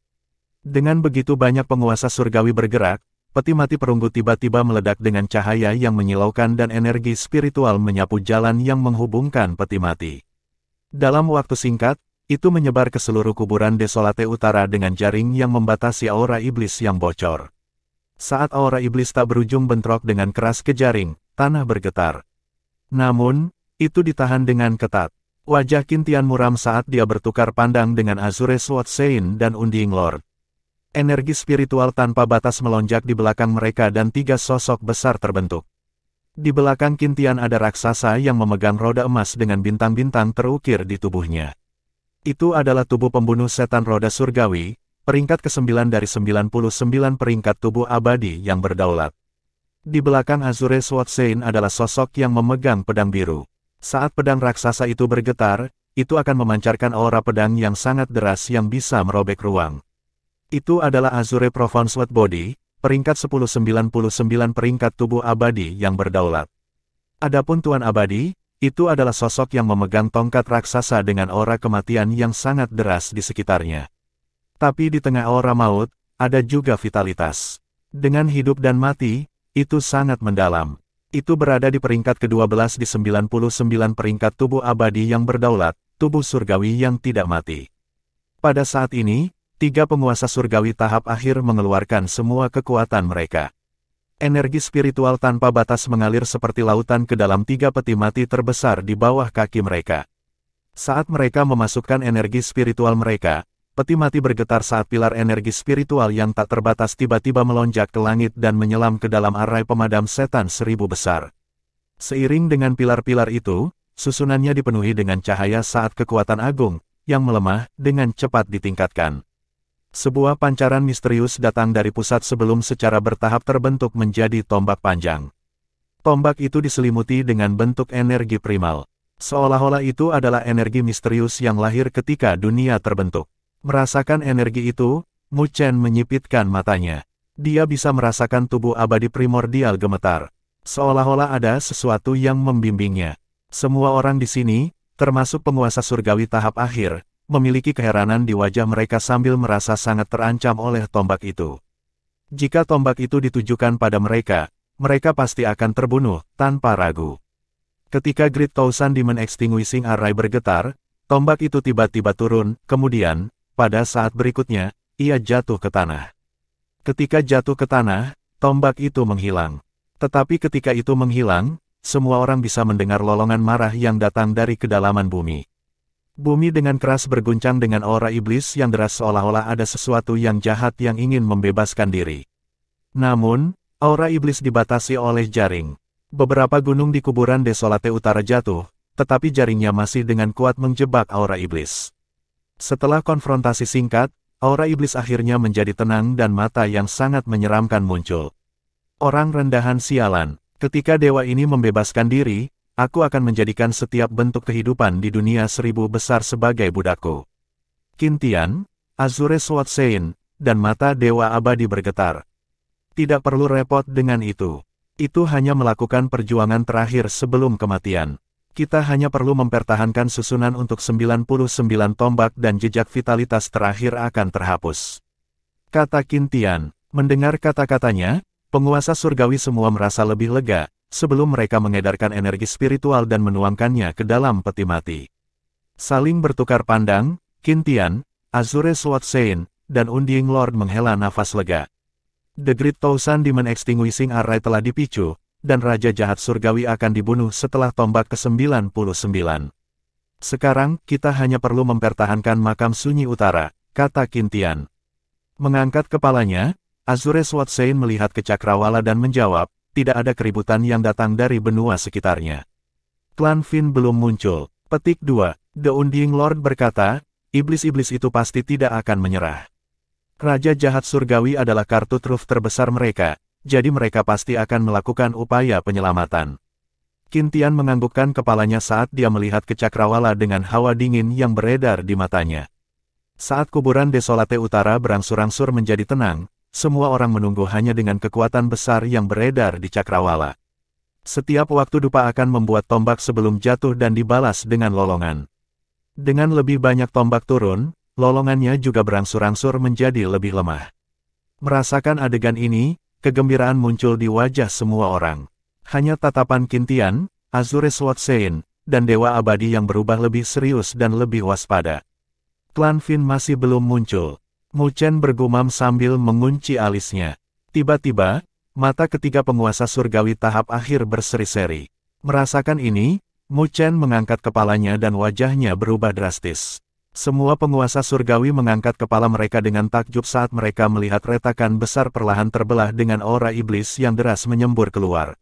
Dengan begitu banyak penguasa surgawi bergerak, peti mati perunggu tiba-tiba meledak dengan cahaya yang menyilaukan dan energi spiritual menyapu jalan yang menghubungkan peti mati. Dalam waktu singkat, itu menyebar ke seluruh kuburan Desolate Utara dengan jaring yang membatasi aura iblis yang bocor. Saat aura iblis tak berujung bentrok dengan keras ke jaring, tanah bergetar. Namun, itu ditahan dengan ketat. Wajah Qin Tian muram saat dia bertukar pandang dengan Azure Sword Sein dan Undying Lord. Energi spiritual tanpa batas melonjak di belakang mereka dan tiga sosok besar terbentuk. Di belakang Qin Tian ada raksasa yang memegang roda emas dengan bintang-bintang terukir di tubuhnya. Itu adalah tubuh pembunuh setan roda surgawi, peringkat ke-9 dari 99 peringkat tubuh abadi yang berdaulat. Di belakang Azure Sword Sein adalah sosok yang memegang pedang biru. Saat pedang raksasa itu bergetar, itu akan memancarkan aura pedang yang sangat deras yang bisa merobek ruang. Itu adalah Azure Profound Sweat Body, peringkat 1099 peringkat tubuh abadi yang berdaulat. Adapun Tuan Abadi, itu adalah sosok yang memegang tongkat raksasa dengan aura kematian yang sangat deras di sekitarnya. Tapi di tengah aura maut, ada juga vitalitas. Dengan hidup dan mati, itu sangat mendalam. Itu berada di peringkat ke-12 di 99 peringkat tubuh abadi yang berdaulat, tubuh surgawi yang tidak mati. Pada saat ini, tiga penguasa surgawi tahap akhir mengeluarkan semua kekuatan mereka. Energi spiritual tanpa batas mengalir seperti lautan ke dalam tiga peti mati terbesar di bawah kaki mereka. Saat mereka memasukkan energi spiritual mereka, peti mati bergetar saat pilar energi spiritual yang tak terbatas tiba-tiba melonjak ke langit dan menyelam ke dalam arai pemadam setan 1000 besar. Seiring dengan pilar-pilar itu, susunannya dipenuhi dengan cahaya saat kekuatan agung, yang melemah, dengan cepat ditingkatkan. Sebuah pancaran misterius datang dari pusat sebelum secara bertahap terbentuk menjadi tombak panjang. Tombak itu diselimuti dengan bentuk energi primal. Seolah-olah itu adalah energi misterius yang lahir ketika dunia terbentuk. Merasakan energi itu, Mu Chen menyipitkan matanya. Dia bisa merasakan tubuh abadi primordial gemetar. Seolah-olah ada sesuatu yang membimbingnya. Semua orang di sini, termasuk penguasa surgawi tahap akhir, memiliki keheranan di wajah mereka sambil merasa sangat terancam oleh tombak itu. Jika tombak itu ditujukan pada mereka, mereka pasti akan terbunuh, tanpa ragu. Ketika Great Thousand Demon Extinguishing Array bergetar, tombak itu tiba-tiba turun, kemudian, pada saat berikutnya, ia jatuh ke tanah. Ketika jatuh ke tanah, tombak itu menghilang. Tetapi ketika itu menghilang, semua orang bisa mendengar lolongan marah yang datang dari kedalaman bumi. Bumi dengan keras berguncang dengan aura iblis yang deras seolah-olah ada sesuatu yang jahat yang ingin membebaskan diri. Namun, aura iblis dibatasi oleh jaring. Beberapa gunung di kuburan Desolate Utara jatuh, tetapi jaringnya masih dengan kuat menjebak aura iblis. Setelah konfrontasi singkat, aura iblis akhirnya menjadi tenang dan mata yang sangat menyeramkan muncul. Orang rendahan sialan, ketika dewa ini membebaskan diri, aku akan menjadikan setiap bentuk kehidupan di dunia 1000 besar sebagai budakku. Qin Tian, Azure Sword Sein, dan mata dewa abadi bergetar. Tidak perlu repot dengan itu. Itu hanya melakukan perjuangan terakhir sebelum kematian. Kita hanya perlu mempertahankan susunan untuk 99 tombak dan jejak vitalitas terakhir akan terhapus. Kata Qin Tian. Mendengar kata-katanya, penguasa surgawi semua merasa lebih lega, sebelum mereka mengedarkan energi spiritual dan menuangkannya ke dalam peti mati. Saling bertukar pandang, Qin Tian, Azure Sword Saint, dan Undying Lord menghela nafas lega. The Great Thousand Demon Extinguishing Array telah dipicu, dan Raja Jahat Surgawi akan dibunuh setelah tombak ke-99. Sekarang, kita hanya perlu mempertahankan makam sunyi utara, kata Qin Tian. Mengangkat kepalanya, Azure Sword Saint melihat ke Cakrawala dan menjawab, tidak ada keributan yang datang dari benua sekitarnya. Klan Fin belum muncul. Petik 2. The Undying Lord berkata, iblis-iblis itu pasti tidak akan menyerah. Raja Jahat Surgawi adalah kartu truf terbesar mereka, jadi mereka pasti akan melakukan upaya penyelamatan. Qin Tian menganggukkan kepalanya saat dia melihat ke Cakrawala dengan hawa dingin yang beredar di matanya. Saat kuburan Desolate Utara berangsur-angsur menjadi tenang, semua orang menunggu hanya dengan kekuatan besar yang beredar di Cakrawala. Setiap waktu dupa akan membuat tombak sebelum jatuh dan dibalas dengan lolongan. Dengan lebih banyak tombak turun, lolongannya juga berangsur-angsur menjadi lebih lemah. Merasakan adegan ini, kegembiraan muncul di wajah semua orang. Hanya tatapan Qin Tian, Azure Sword Saint, dan Dewa Abadi yang berubah lebih serius dan lebih waspada. Klan Fin masih belum muncul. Mu Chen bergumam sambil mengunci alisnya. Tiba-tiba, mata ketiga penguasa surgawi tahap akhir berseri-seri. Merasakan ini, Mu Chen mengangkat kepalanya dan wajahnya berubah drastis. Semua penguasa surgawi mengangkat kepala mereka dengan takjub saat mereka melihat retakan besar perlahan terbelah dengan aura iblis yang deras menyembur keluar.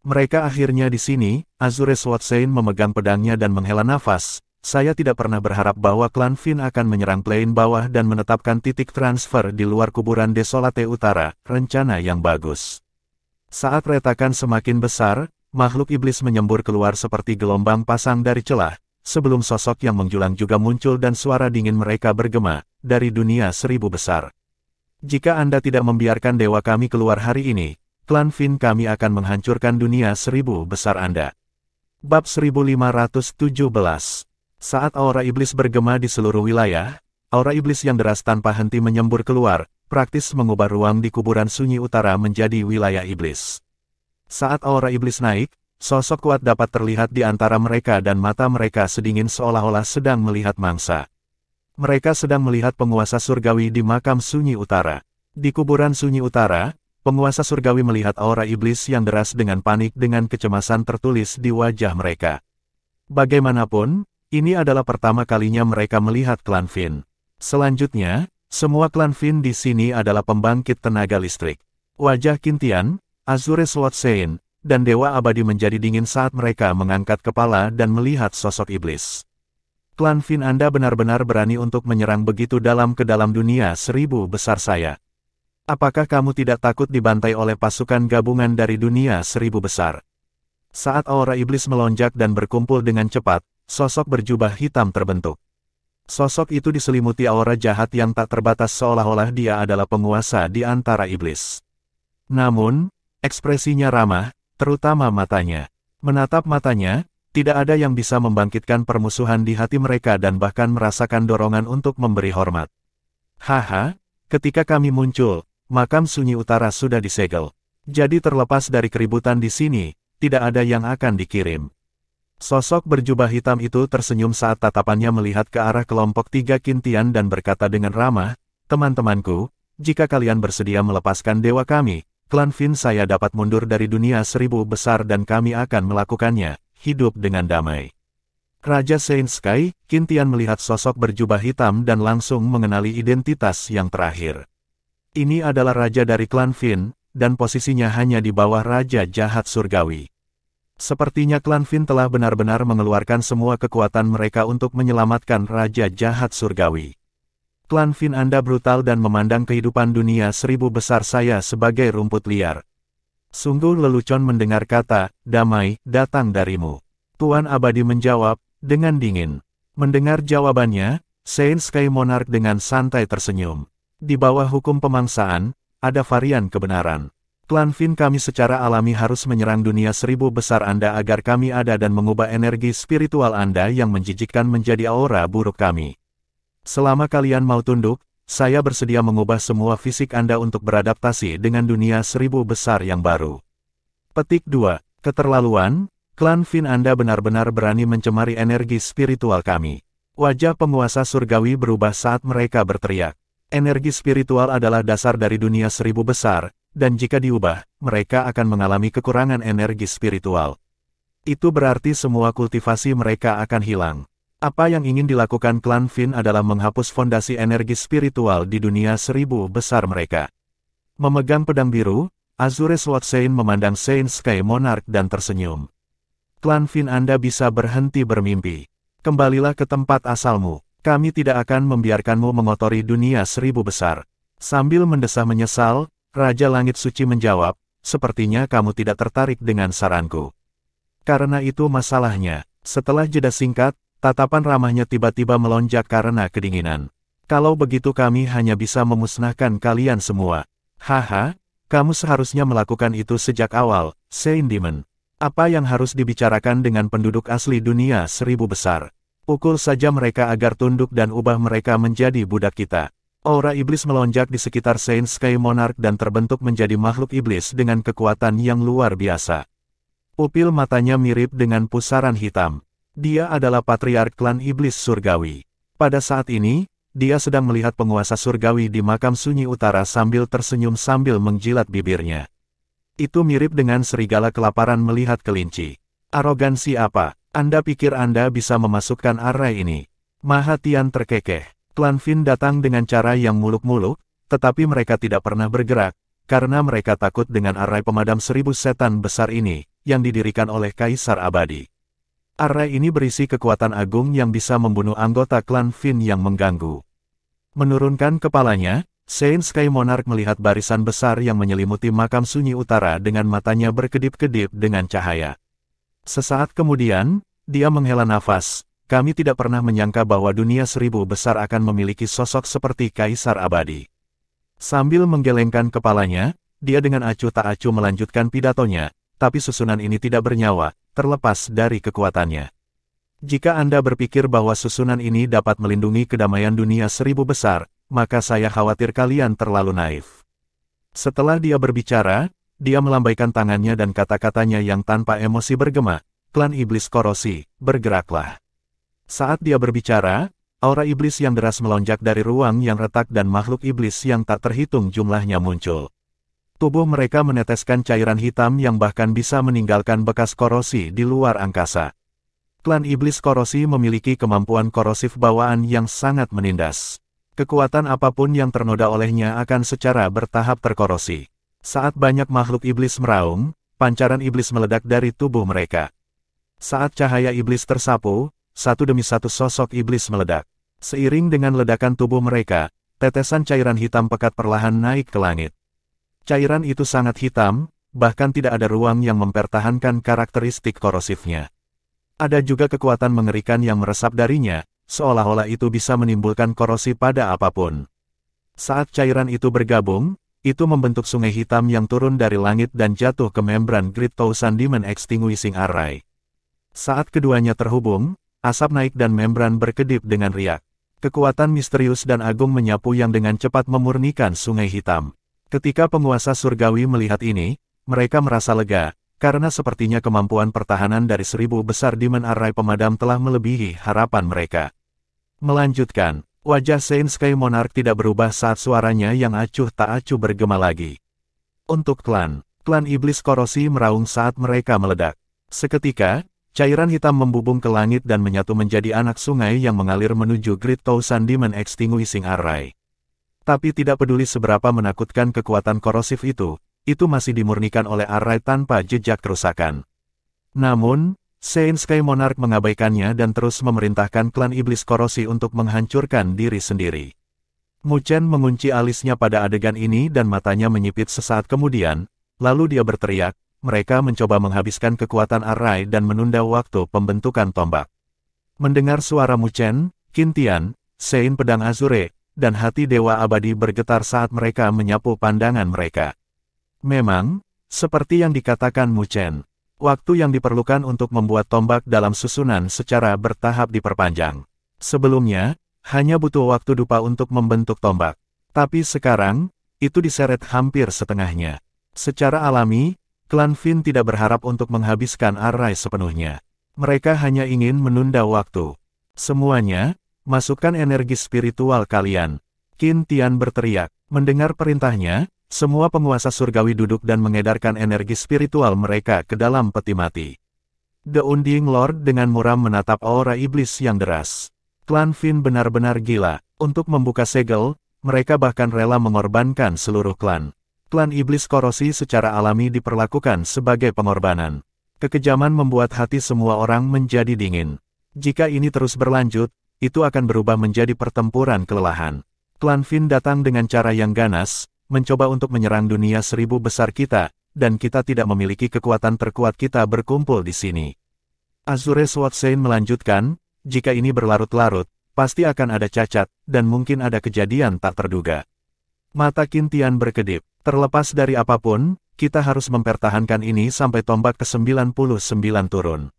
Mereka akhirnya di sini, Azure Sword Saint memegang pedangnya dan menghela nafas. Saya tidak pernah berharap bahwa klan Fin akan menyerang plain bawah dan menetapkan titik transfer di luar kuburan Desolate Utara, rencana yang bagus. Saat retakan semakin besar, makhluk iblis menyembur keluar seperti gelombang pasang dari celah, sebelum sosok yang menjulang juga muncul dan suara dingin mereka bergema, dari dunia 1000 besar. Jika Anda tidak membiarkan dewa kami keluar hari ini, klan Fin kami akan menghancurkan dunia 1000 besar Anda. Bab 1517. Saat aura iblis bergema di seluruh wilayah, aura iblis yang deras tanpa henti menyembur keluar, praktis mengubah ruang di kuburan sunyi utara menjadi wilayah iblis. Saat aura iblis naik, sosok kuat dapat terlihat di antara mereka dan mata mereka sedingin seolah-olah sedang melihat mangsa. Mereka sedang melihat penguasa surgawi di makam sunyi utara. Di kuburan sunyi utara, penguasa surgawi melihat aura iblis yang deras dengan panik dengan kecemasan tertulis di wajah mereka. Bagaimanapun, ini adalah pertama kalinya mereka melihat klan Fin. Selanjutnya, semua klan Fin di sini adalah pembangkit tenaga listrik. Wajah Qin Tian, Azure Sword Saint, dan Dewa Abadi menjadi dingin saat mereka mengangkat kepala dan melihat sosok iblis. Klan Fin Anda benar-benar berani untuk menyerang begitu dalam ke dalam dunia 1000 besar saya. Apakah kamu tidak takut dibantai oleh pasukan gabungan dari dunia 1000 besar? Saat aura iblis melonjak dan berkumpul dengan cepat, sosok berjubah hitam terbentuk. Sosok itu diselimuti aura jahat yang tak terbatas seolah-olah dia adalah penguasa di antara iblis. Namun, ekspresinya ramah, terutama matanya. Menatap matanya, tidak ada yang bisa membangkitkan permusuhan di hati mereka dan bahkan merasakan dorongan untuk memberi hormat. Haha, ketika kami muncul, makam sunyi utara sudah disegel. Jadi terlepas dari keributan di sini, tidak ada yang akan dikirim. Sosok berjubah hitam itu tersenyum saat tatapannya melihat ke arah kelompok 3 Qin Tian dan berkata dengan ramah, teman-temanku, jika kalian bersedia melepaskan dewa kami, klan Fin saya dapat mundur dari dunia 1000 besar dan kami akan melakukannya, hidup dengan damai. Raja Saint Sky, Qin Tian melihat sosok berjubah hitam dan langsung mengenali identitas yang terakhir. Ini adalah raja dari klan Fin, dan posisinya hanya di bawah Raja Jahat Surgawi. Sepertinya klan Fin telah benar-benar mengeluarkan semua kekuatan mereka untuk menyelamatkan Raja Jahat Surgawi. Klan Fin Anda brutal dan memandang kehidupan dunia 1000 besar saya sebagai rumput liar. Sungguh lelucon mendengar kata, damai, datang darimu. Tuan Abadi menjawab, dengan dingin. Mendengar jawabannya, Saint Sky Monarch dengan santai tersenyum. Di bawah hukum pemangsaan, ada varian kebenaran. Klan Fin kami secara alami harus menyerang dunia 1000 besar Anda agar kami ada dan mengubah energi spiritual Anda yang menjijikkan menjadi aura buruk kami. Selama kalian mau tunduk, saya bersedia mengubah semua fisik Anda untuk beradaptasi dengan dunia 1000 besar yang baru. Petik 2. Keterlaluan, klan Fin Anda benar-benar berani mencemari energi spiritual kami. Wajah penguasa surgawi berubah saat mereka berteriak. Energi spiritual adalah dasar dari dunia seribu besar, dan jika diubah, mereka akan mengalami kekurangan energi spiritual. Itu berarti semua kultivasi mereka akan hilang. Apa yang ingin dilakukan klan Fin adalah menghapus fondasi energi spiritual di dunia seribu besar mereka. Memegang pedang biru, Azure Sword Saint memandang Saint Sky Monarch dan tersenyum. Klan Fin Anda bisa berhenti bermimpi. Kembalilah ke tempat asalmu. Kami tidak akan membiarkanmu mengotori dunia seribu besar. Sambil mendesah menyesal, Raja Langit Suci menjawab, sepertinya kamu tidak tertarik dengan saranku. Karena itu masalahnya. Setelah jeda singkat, tatapan ramahnya tiba-tiba melonjak karena kedinginan. Kalau begitu kami hanya bisa memusnahkan kalian semua. Haha, kamu seharusnya melakukan itu sejak awal, Saint Demon. Apa yang harus dibicarakan dengan penduduk asli dunia seribu besar? Pukul saja mereka agar tunduk dan ubah mereka menjadi budak kita. Aura iblis melonjak di sekitar Saint Sky Monarch dan terbentuk menjadi makhluk iblis dengan kekuatan yang luar biasa. Pupil matanya mirip dengan pusaran hitam. Dia adalah patriark klan iblis surgawi. Pada saat ini, dia sedang melihat penguasa surgawi di makam sunyi utara sambil tersenyum sambil menjilat bibirnya. Itu mirip dengan serigala kelaparan melihat kelinci. Arogansi apa? Anda pikir Anda bisa memasukkan array ini? Mahatian terkekeh. Klan Fin datang dengan cara yang muluk-muluk, tetapi mereka tidak pernah bergerak, karena mereka takut dengan array pemadam seribu setan besar ini, yang didirikan oleh Kaisar Abadi. Array ini berisi kekuatan agung yang bisa membunuh anggota klan Fin yang mengganggu. Menurunkan kepalanya, Saint Sky Monarch melihat barisan besar yang menyelimuti makam sunyi utara dengan matanya berkedip-kedip dengan cahaya. Sesaat kemudian, dia menghela nafas. Kami tidak pernah menyangka bahwa dunia seribu besar akan memiliki sosok seperti Kaisar Abadi. Sambil menggelengkan kepalanya, dia dengan acuh tak acuh melanjutkan pidatonya, tapi susunan ini tidak bernyawa, terlepas dari kekuatannya. Jika Anda berpikir bahwa susunan ini dapat melindungi kedamaian dunia seribu besar, maka saya khawatir kalian terlalu naif. Setelah dia berbicara, dia melambaikan tangannya dan kata-katanya yang tanpa emosi bergema, klan iblis korosi, bergeraklah. Saat dia berbicara, aura iblis yang deras melonjak dari ruang yang retak dan makhluk iblis yang tak terhitung jumlahnya muncul. Tubuh mereka meneteskan cairan hitam yang bahkan bisa meninggalkan bekas korosi di luar angkasa. Klan iblis korosi memiliki kemampuan korosif bawaan yang sangat menindas. Kekuatan apapun yang ternoda olehnya akan secara bertahap terkorosi. Saat banyak makhluk iblis meraung, pancaran iblis meledak dari tubuh mereka. Saat cahaya iblis tersapu, satu demi satu sosok iblis meledak. Seiring dengan ledakan tubuh mereka, tetesan cairan hitam pekat perlahan naik ke langit. Cairan itu sangat hitam, bahkan tidak ada ruang yang mempertahankan karakteristik korosifnya. Ada juga kekuatan mengerikan yang meresap darinya, seolah-olah itu bisa menimbulkan korosi pada apapun. Saat cairan itu bergabung, itu membentuk sungai hitam yang turun dari langit dan jatuh ke membran Great Thousand Demon Extinguishing Array. Saat keduanya terhubung, asap naik dan membran berkedip dengan riak. Kekuatan misterius dan agung menyapu yang dengan cepat memurnikan sungai hitam. Ketika penguasa surgawi melihat ini, mereka merasa lega, karena sepertinya kemampuan pertahanan dari seribu besar Demon Array pemadam telah melebihi harapan mereka. Melanjutkan, wajah Saint Sky Monarch tidak berubah saat suaranya yang acuh tak acuh bergema lagi. Untuk klan iblis korosi meraung saat mereka meledak. Seketika, cairan hitam membubung ke langit dan menyatu menjadi anak sungai yang mengalir menuju Great Thousand Demon Extinguishing Array. Tapi tidak peduli seberapa menakutkan kekuatan korosif itu masih dimurnikan oleh array tanpa jejak kerusakan. Namun, Saint Sky Monarch mengabaikannya dan terus memerintahkan klan iblis korosi untuk menghancurkan diri sendiri. Mu Chen mengunci alisnya pada adegan ini dan matanya menyipit sesaat kemudian, lalu dia berteriak, mereka mencoba menghabiskan kekuatan array dan menunda waktu pembentukan tombak. Mendengar suara Mu Chen, Qin Tian, Saint Pedang Azure, dan hati Dewa Abadi bergetar saat mereka menyapu pandangan mereka. Memang, seperti yang dikatakan Mu Chen, waktu yang diperlukan untuk membuat tombak dalam susunan secara bertahap diperpanjang. Sebelumnya, hanya butuh waktu dupa untuk membentuk tombak. Tapi sekarang, itu diseret hampir setengahnya. Secara alami, Klan Fin tidak berharap untuk menghabiskan Arise sepenuhnya. Mereka hanya ingin menunda waktu. Semuanya, masukkan energi spiritual kalian. Qin Tian berteriak. Mendengar perintahnya, semua penguasa surgawi duduk dan mengedarkan energi spiritual mereka ke dalam peti mati. The Undying Lord dengan muram menatap aura iblis yang deras. Klan Fin benar-benar gila. Untuk membuka segel, mereka bahkan rela mengorbankan seluruh klan. Klan iblis korosi secara alami diperlakukan sebagai pengorbanan. Kekejaman membuat hati semua orang menjadi dingin. Jika ini terus berlanjut, itu akan berubah menjadi pertempuran kelelahan. Klan Fin datang dengan cara yang ganas, mencoba untuk menyerang dunia 1000 besar kita, dan kita tidak memiliki kekuatan terkuat kita berkumpul di sini. Azure Sword Saint melanjutkan, jika ini berlarut-larut, pasti akan ada cacat, dan mungkin ada kejadian tak terduga. Mata Qin Tian berkedip. Terlepas dari apapun, kita harus mempertahankan ini sampai tombak ke-99 turun.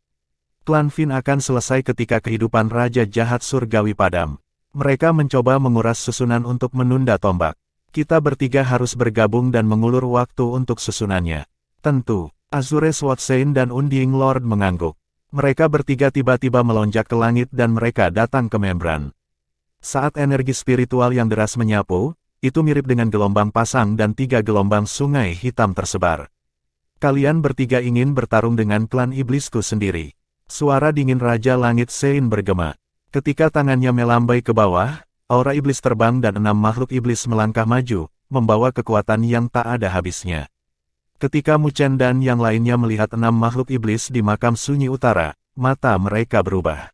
Klan Fin akan selesai ketika kehidupan Raja Jahat Surgawi padam. Mereka mencoba menguras susunan untuk menunda tombak. Kita bertiga harus bergabung dan mengulur waktu untuk susunannya. Tentu, Azure Sword Saint dan Undying Lord mengangguk. Mereka bertiga tiba-tiba melonjak ke langit dan mereka datang ke membran. Saat energi spiritual yang deras menyapu, itu mirip dengan gelombang pasang dan 3 gelombang sungai hitam tersebar. Kalian bertiga ingin bertarung dengan klan iblisku sendiri. Suara dingin Raja Langit Sein bergema. Ketika tangannya melambai ke bawah, aura iblis terbang dan 6 makhluk iblis melangkah maju, membawa kekuatan yang tak ada habisnya. Ketika Mu Chen dan yang lainnya melihat 6 makhluk iblis di makam sunyi utara, mata mereka berubah.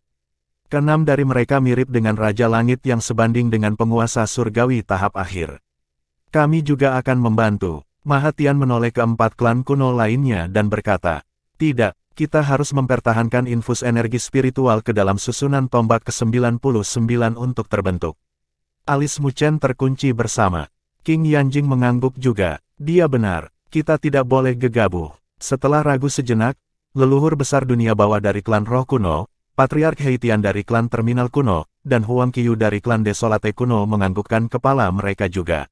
Keenam dari mereka mirip dengan Raja Langit yang sebanding dengan penguasa surgawi tahap akhir. Kami juga akan membantu. Mahatian menoleh ke 4 klan kuno lainnya dan berkata, tidak, kita harus mempertahankan infus energi spiritual ke dalam susunan tombak ke-99 untuk terbentuk. Alis Mu Chen terkunci bersama. King Yanjing mengangguk juga. Dia benar, kita tidak boleh gegabah. Setelah ragu sejenak, leluhur besar dunia bawah dari klan roh kuno, Patriark Heitian dari klan Terminal kuno, dan Huang Qiyu dari klan Desolate kuno menganggukkan kepala mereka juga.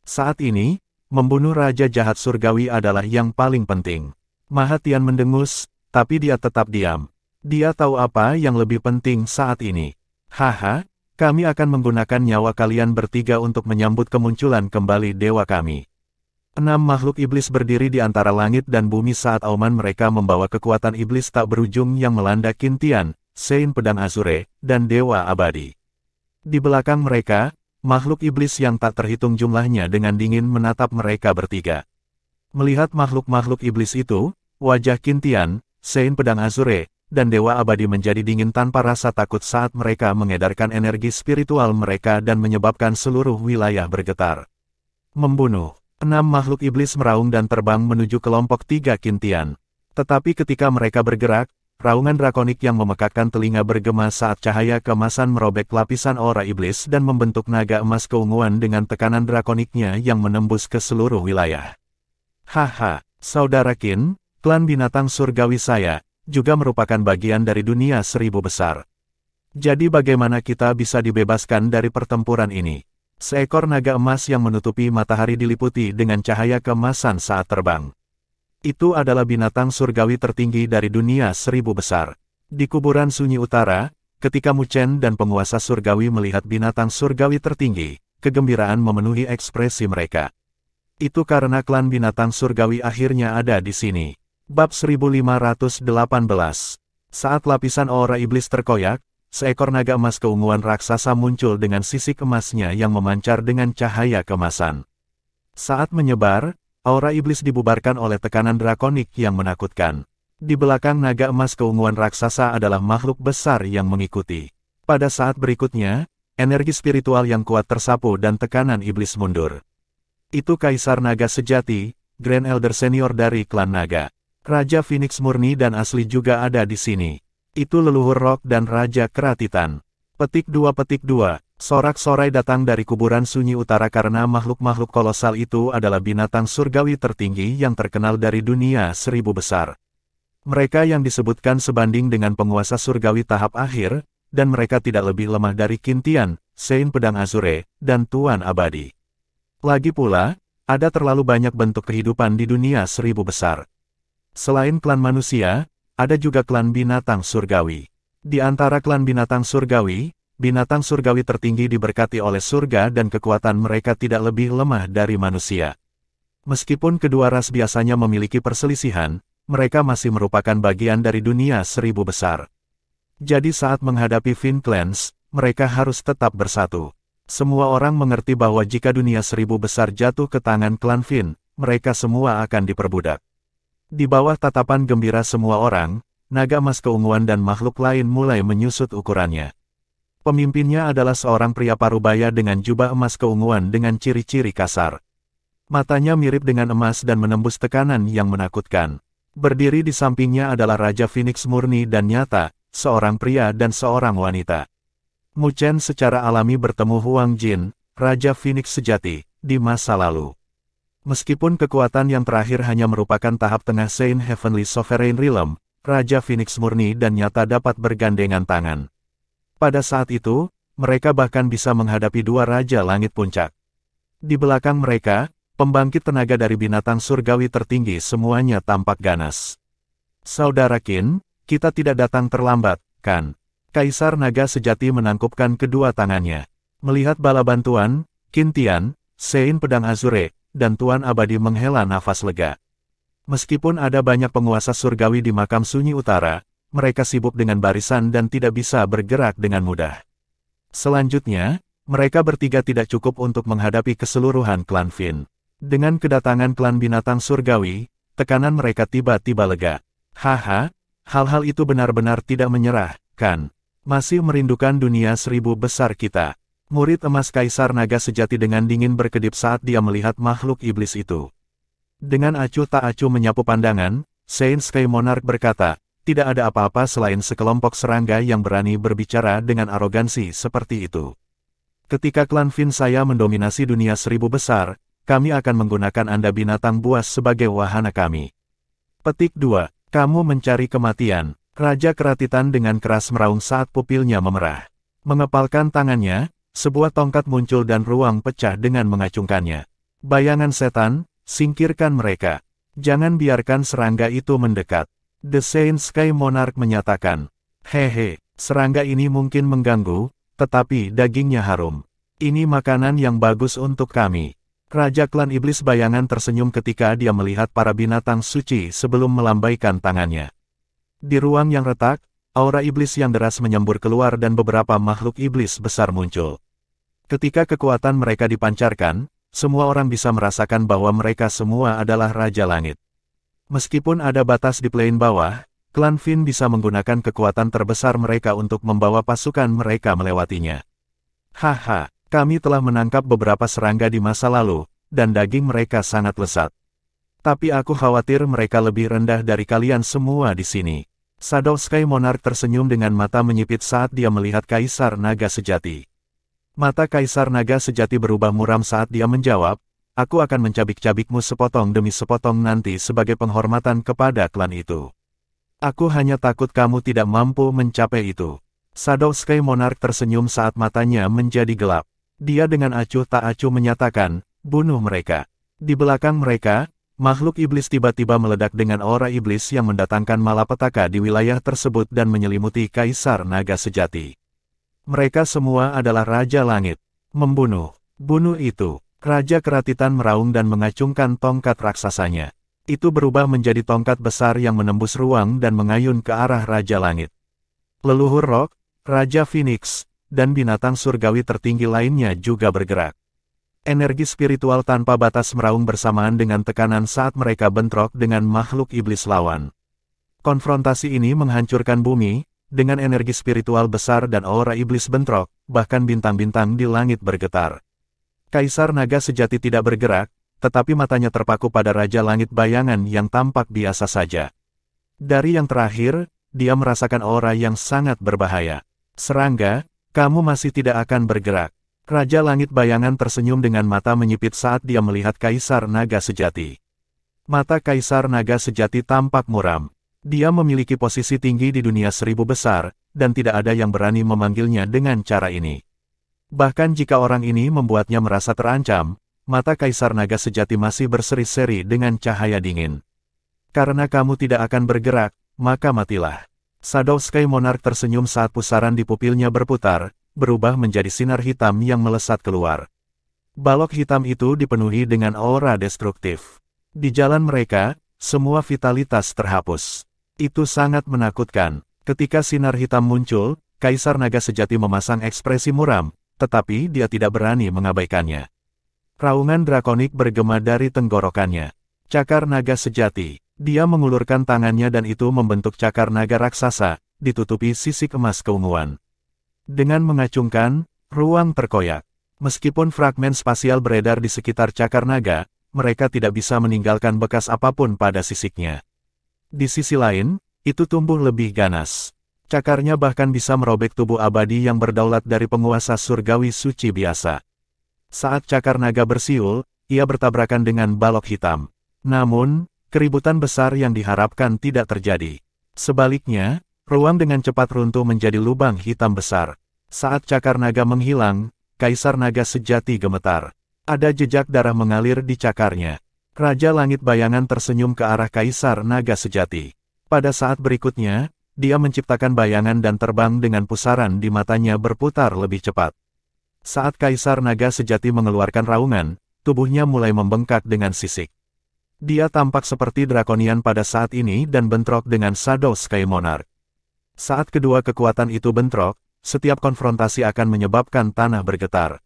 Saat ini, membunuh Raja Jahat Surgawi adalah yang paling penting. Mahatian mendengus, tapi dia tetap diam. Dia tahu apa yang lebih penting saat ini. Haha, kami akan menggunakan nyawa kalian bertiga untuk menyambut kemunculan kembali dewa kami. 6 makhluk iblis berdiri di antara langit dan bumi saat auman mereka membawa kekuatan iblis tak berujung yang melanda Qin Tian, Sein Pedang Azure, dan Dewa Abadi. Di belakang mereka, makhluk iblis yang tak terhitung jumlahnya dengan dingin menatap mereka bertiga. Melihat makhluk-makhluk iblis itu, wajah Qin Tian, Sein Pedang Azure, dan Dewa Abadi menjadi dingin tanpa rasa takut saat mereka mengedarkan energi spiritual mereka dan menyebabkan seluruh wilayah bergetar. Membunuh. 6 makhluk iblis meraung dan terbang menuju kelompok 3 Qin Tian. Tetapi ketika mereka bergerak, raungan drakonik yang memekakkan telinga bergema saat cahaya keemasan merobek lapisan aura iblis dan membentuk naga emas keunguan dengan tekanan drakoniknya yang menembus ke seluruh wilayah. Haha, saudara Qin, klan binatang surgawi saya, juga merupakan bagian dari dunia 1000 besar. Jadi bagaimana kita bisa dibebaskan dari pertempuran ini? Seekor naga emas yang menutupi matahari diliputi dengan cahaya keemasan saat terbang. Itu adalah binatang surgawi tertinggi dari dunia 1000 besar. Di kuburan sunyi utara, ketika Mu Chen dan penguasa surgawi melihat binatang surgawi tertinggi, kegembiraan memenuhi ekspresi mereka. Itu karena klan binatang surgawi akhirnya ada di sini. Bab 1518. Saat lapisan aura iblis terkoyak, seekor naga emas keunguan raksasa muncul dengan sisik emasnya yang memancar dengan cahaya keemasan. Saat menyebar, aura iblis dibubarkan oleh tekanan drakonik yang menakutkan. Di belakang naga emas keunguan raksasa adalah makhluk besar yang mengikuti. Pada saat berikutnya, energi spiritual yang kuat tersapu dan tekanan iblis mundur. Itu Kaisar Naga Sejati, Grand Elder Senior dari klan Naga. Raja Phoenix murni dan asli juga ada di sini. Itu leluhur Rock dan Raja Keratitan. Petik 2. Sorak-sorai datang dari kuburan sunyi utara karena makhluk-makhluk kolosal itu adalah binatang surgawi tertinggi yang terkenal dari dunia 1000 besar. Mereka yang disebutkan sebanding dengan penguasa surgawi tahap akhir, dan mereka tidak lebih lemah dari Qin Tian, Sein Pedang Azure, dan Tuan Abadi. Lagi pula, ada terlalu banyak bentuk kehidupan di dunia 1000 besar. Selain klan manusia, ada juga klan binatang surgawi. Di antara klan binatang surgawi tertinggi diberkati oleh surga dan kekuatan mereka tidak lebih lemah dari manusia. Meskipun kedua ras biasanya memiliki perselisihan, mereka masih merupakan bagian dari dunia seribu besar. Jadi saat menghadapi Fin Clans, mereka harus tetap bersatu. Semua orang mengerti bahwa jika dunia seribu besar jatuh ke tangan klan Fin, mereka semua akan diperbudak. Di bawah tatapan gembira semua orang, naga emas keunguan dan makhluk lain mulai menyusut ukurannya. Pemimpinnya adalah seorang pria parubaya dengan jubah emas keunguan dengan ciri-ciri kasar. Matanya mirip dengan emas dan menembus tekanan yang menakutkan. Berdiri di sampingnya adalah Raja Phoenix murni dan nyata, seorang pria dan seorang wanita. Mu Chen secara alami bertemu Huang Jin, Raja Phoenix sejati, di masa lalu. Meskipun kekuatan yang terakhir hanya merupakan tahap tengah Saint Heavenly Sovereign Realm, Raja Phoenix murni dan nyata dapat bergandengan tangan. Pada saat itu, mereka bahkan bisa menghadapi dua Raja Langit Puncak. Di belakang mereka, pembangkit tenaga dari binatang surgawi tertinggi semuanya tampak ganas. Saudara Qin, kita tidak datang terlambat, kan? Kaisar Naga Sejati menangkupkan kedua tangannya. Melihat bala bantuan, Qin Tian, Sein Pedang Azure, dan Tuan Abadi menghela nafas lega. Meskipun ada banyak penguasa surgawi di makam sunyi utara, mereka sibuk dengan barisan dan tidak bisa bergerak dengan mudah. Selanjutnya, mereka bertiga tidak cukup untuk menghadapi keseluruhan klan Fin. Dengan kedatangan klan binatang surgawi, tekanan mereka tiba-tiba lega. Haha, hal-hal itu benar-benar tidak menyerah, kan? Masih merindukan dunia seribu besar kita. Murid emas Kaisar Naga Sejati dengan dingin berkedip saat dia melihat makhluk iblis itu. Dengan acuh tak acuh menyapu pandangan, Saint Sky Monarch berkata, tidak ada apa-apa selain sekelompok serangga yang berani berbicara dengan arogansi seperti itu. Ketika klan Fin saya mendominasi dunia seribu besar, kami akan menggunakan Anda binatang buas sebagai wahana kami. Petik 2. Kamu mencari kematian. Raja Keratitan dengan keras meraung saat pupilnya memerah. Mengepalkan tangannya, sebuah tongkat muncul dan ruang pecah dengan mengacungkannya. Bayangan setan, singkirkan mereka. Jangan biarkan serangga itu mendekat. The Saint Sky Monarch menyatakan. Hehe, serangga ini mungkin mengganggu, tetapi dagingnya harum. Ini makanan yang bagus untuk kami. Raja Klan Iblis Bayangan tersenyum ketika dia melihat para binatang suci sebelum melambaikan tangannya. Di ruang yang retak, aura iblis yang deras menyembur keluar dan beberapa makhluk iblis besar muncul. Ketika kekuatan mereka dipancarkan, semua orang bisa merasakan bahwa mereka semua adalah Raja Langit. Meskipun ada batas di plane bawah, klan Fin bisa menggunakan kekuatan terbesar mereka untuk membawa pasukan mereka melewatinya. Haha, kami telah menangkap beberapa serangga di masa lalu, dan daging mereka sangat lezat. Tapi aku khawatir mereka lebih rendah dari kalian semua di sini. Shadow Sky Monarch tersenyum dengan mata menyipit saat dia melihat Kaisar Naga Sejati. Mata Kaisar Naga Sejati berubah muram saat dia menjawab, aku akan mencabik-cabikmu sepotong demi sepotong nanti sebagai penghormatan kepada klan itu. Aku hanya takut kamu tidak mampu mencapai itu. Shadow Sky Monarch tersenyum saat matanya menjadi gelap. Dia dengan acuh tak acuh menyatakan, bunuh mereka. Di belakang mereka, makhluk iblis tiba-tiba meledak dengan aura iblis yang mendatangkan malapetaka di wilayah tersebut dan menyelimuti Kaisar Naga Sejati. Mereka semua adalah Raja Langit. Membunuh. Bunuh itu. Raja Keratitan meraung dan mengacungkan tongkat raksasanya. Itu berubah menjadi tongkat besar yang menembus ruang dan mengayun ke arah Raja Langit. Leluhur Rock, Raja Phoenix, dan binatang surgawi tertinggi lainnya juga bergerak. Energi spiritual tanpa batas meraung bersamaan dengan tekanan saat mereka bentrok dengan makhluk iblis lawan. Konfrontasi ini menghancurkan bumi, dengan energi spiritual besar dan aura iblis bentrok, bahkan bintang-bintang di langit bergetar. Kaisar Naga Sejati tidak bergerak, tetapi matanya terpaku pada Raja Langit Bayangan yang tampak biasa saja. Dari yang terakhir, dia merasakan aura yang sangat berbahaya. Serangga, kamu masih tidak akan bergerak. Raja Langit Bayangan tersenyum dengan mata menyipit saat dia melihat Kaisar Naga Sejati. Mata Kaisar Naga Sejati tampak muram. Dia memiliki posisi tinggi di dunia seribu besar, dan tidak ada yang berani memanggilnya dengan cara ini. Bahkan jika orang ini membuatnya merasa terancam, mata Kaisar Naga Sejati masih berseri-seri dengan cahaya dingin. Karena kamu tidak akan bergerak, maka matilah. Shadow Sky Monarch tersenyum saat pusaran di pupilnya berputar, berubah menjadi sinar hitam yang melesat keluar. Balok hitam itu dipenuhi dengan aura destruktif. Di jalan mereka, semua vitalitas terhapus. Itu sangat menakutkan. Ketika sinar hitam muncul, Kaisar Naga Sejati memasang ekspresi muram, tetapi dia tidak berani mengabaikannya. Raungan drakonik bergema dari tenggorokannya. Cakar Naga Sejati. Dia mengulurkan tangannya dan itu membentuk cakar naga raksasa, ditutupi sisik emas keunguan. Dengan mengacungkan, ruang terkoyak. Meskipun fragmen spasial beredar di sekitar cakar naga, mereka tidak bisa meninggalkan bekas apapun pada sisiknya. Di sisi lain, itu tumbuh lebih ganas. Cakarnya bahkan bisa merobek tubuh abadi yang berdaulat dari penguasa surgawi suci biasa. Saat cakar naga bersiul, ia bertabrakan dengan balok hitam. Namun, keributan besar yang diharapkan tidak terjadi. Sebaliknya, ruang dengan cepat runtuh menjadi lubang hitam besar. Saat cakar naga menghilang, Kaisar Naga Sejati gemetar. Ada jejak darah mengalir di cakarnya. Raja Langit Bayangan tersenyum ke arah Kaisar Naga Sejati. Pada saat berikutnya, dia menciptakan bayangan dan terbang dengan pusaran di matanya berputar lebih cepat. Saat Kaisar Naga Sejati mengeluarkan raungan, tubuhnya mulai membengkak dengan sisik. Dia tampak seperti drakonian pada saat ini dan bentrok dengan Shadow Sky Monarch. Saat kedua kekuatan itu bentrok, setiap konfrontasi akan menyebabkan tanah bergetar.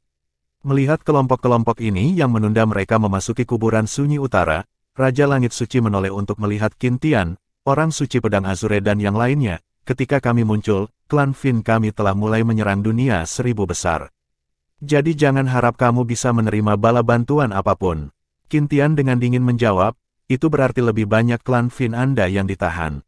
Melihat kelompok-kelompok ini yang menunda mereka memasuki kuburan sunyi utara, Raja Langit Suci menoleh untuk melihat Qin Tian, orang suci pedang Azure dan yang lainnya. Ketika kami muncul, klan Fin kami telah mulai menyerang dunia 1000 besar. Jadi jangan harap kamu bisa menerima bala bantuan apapun. Qin Tian dengan dingin menjawab, itu berarti lebih banyak klan Fin Anda yang ditahan.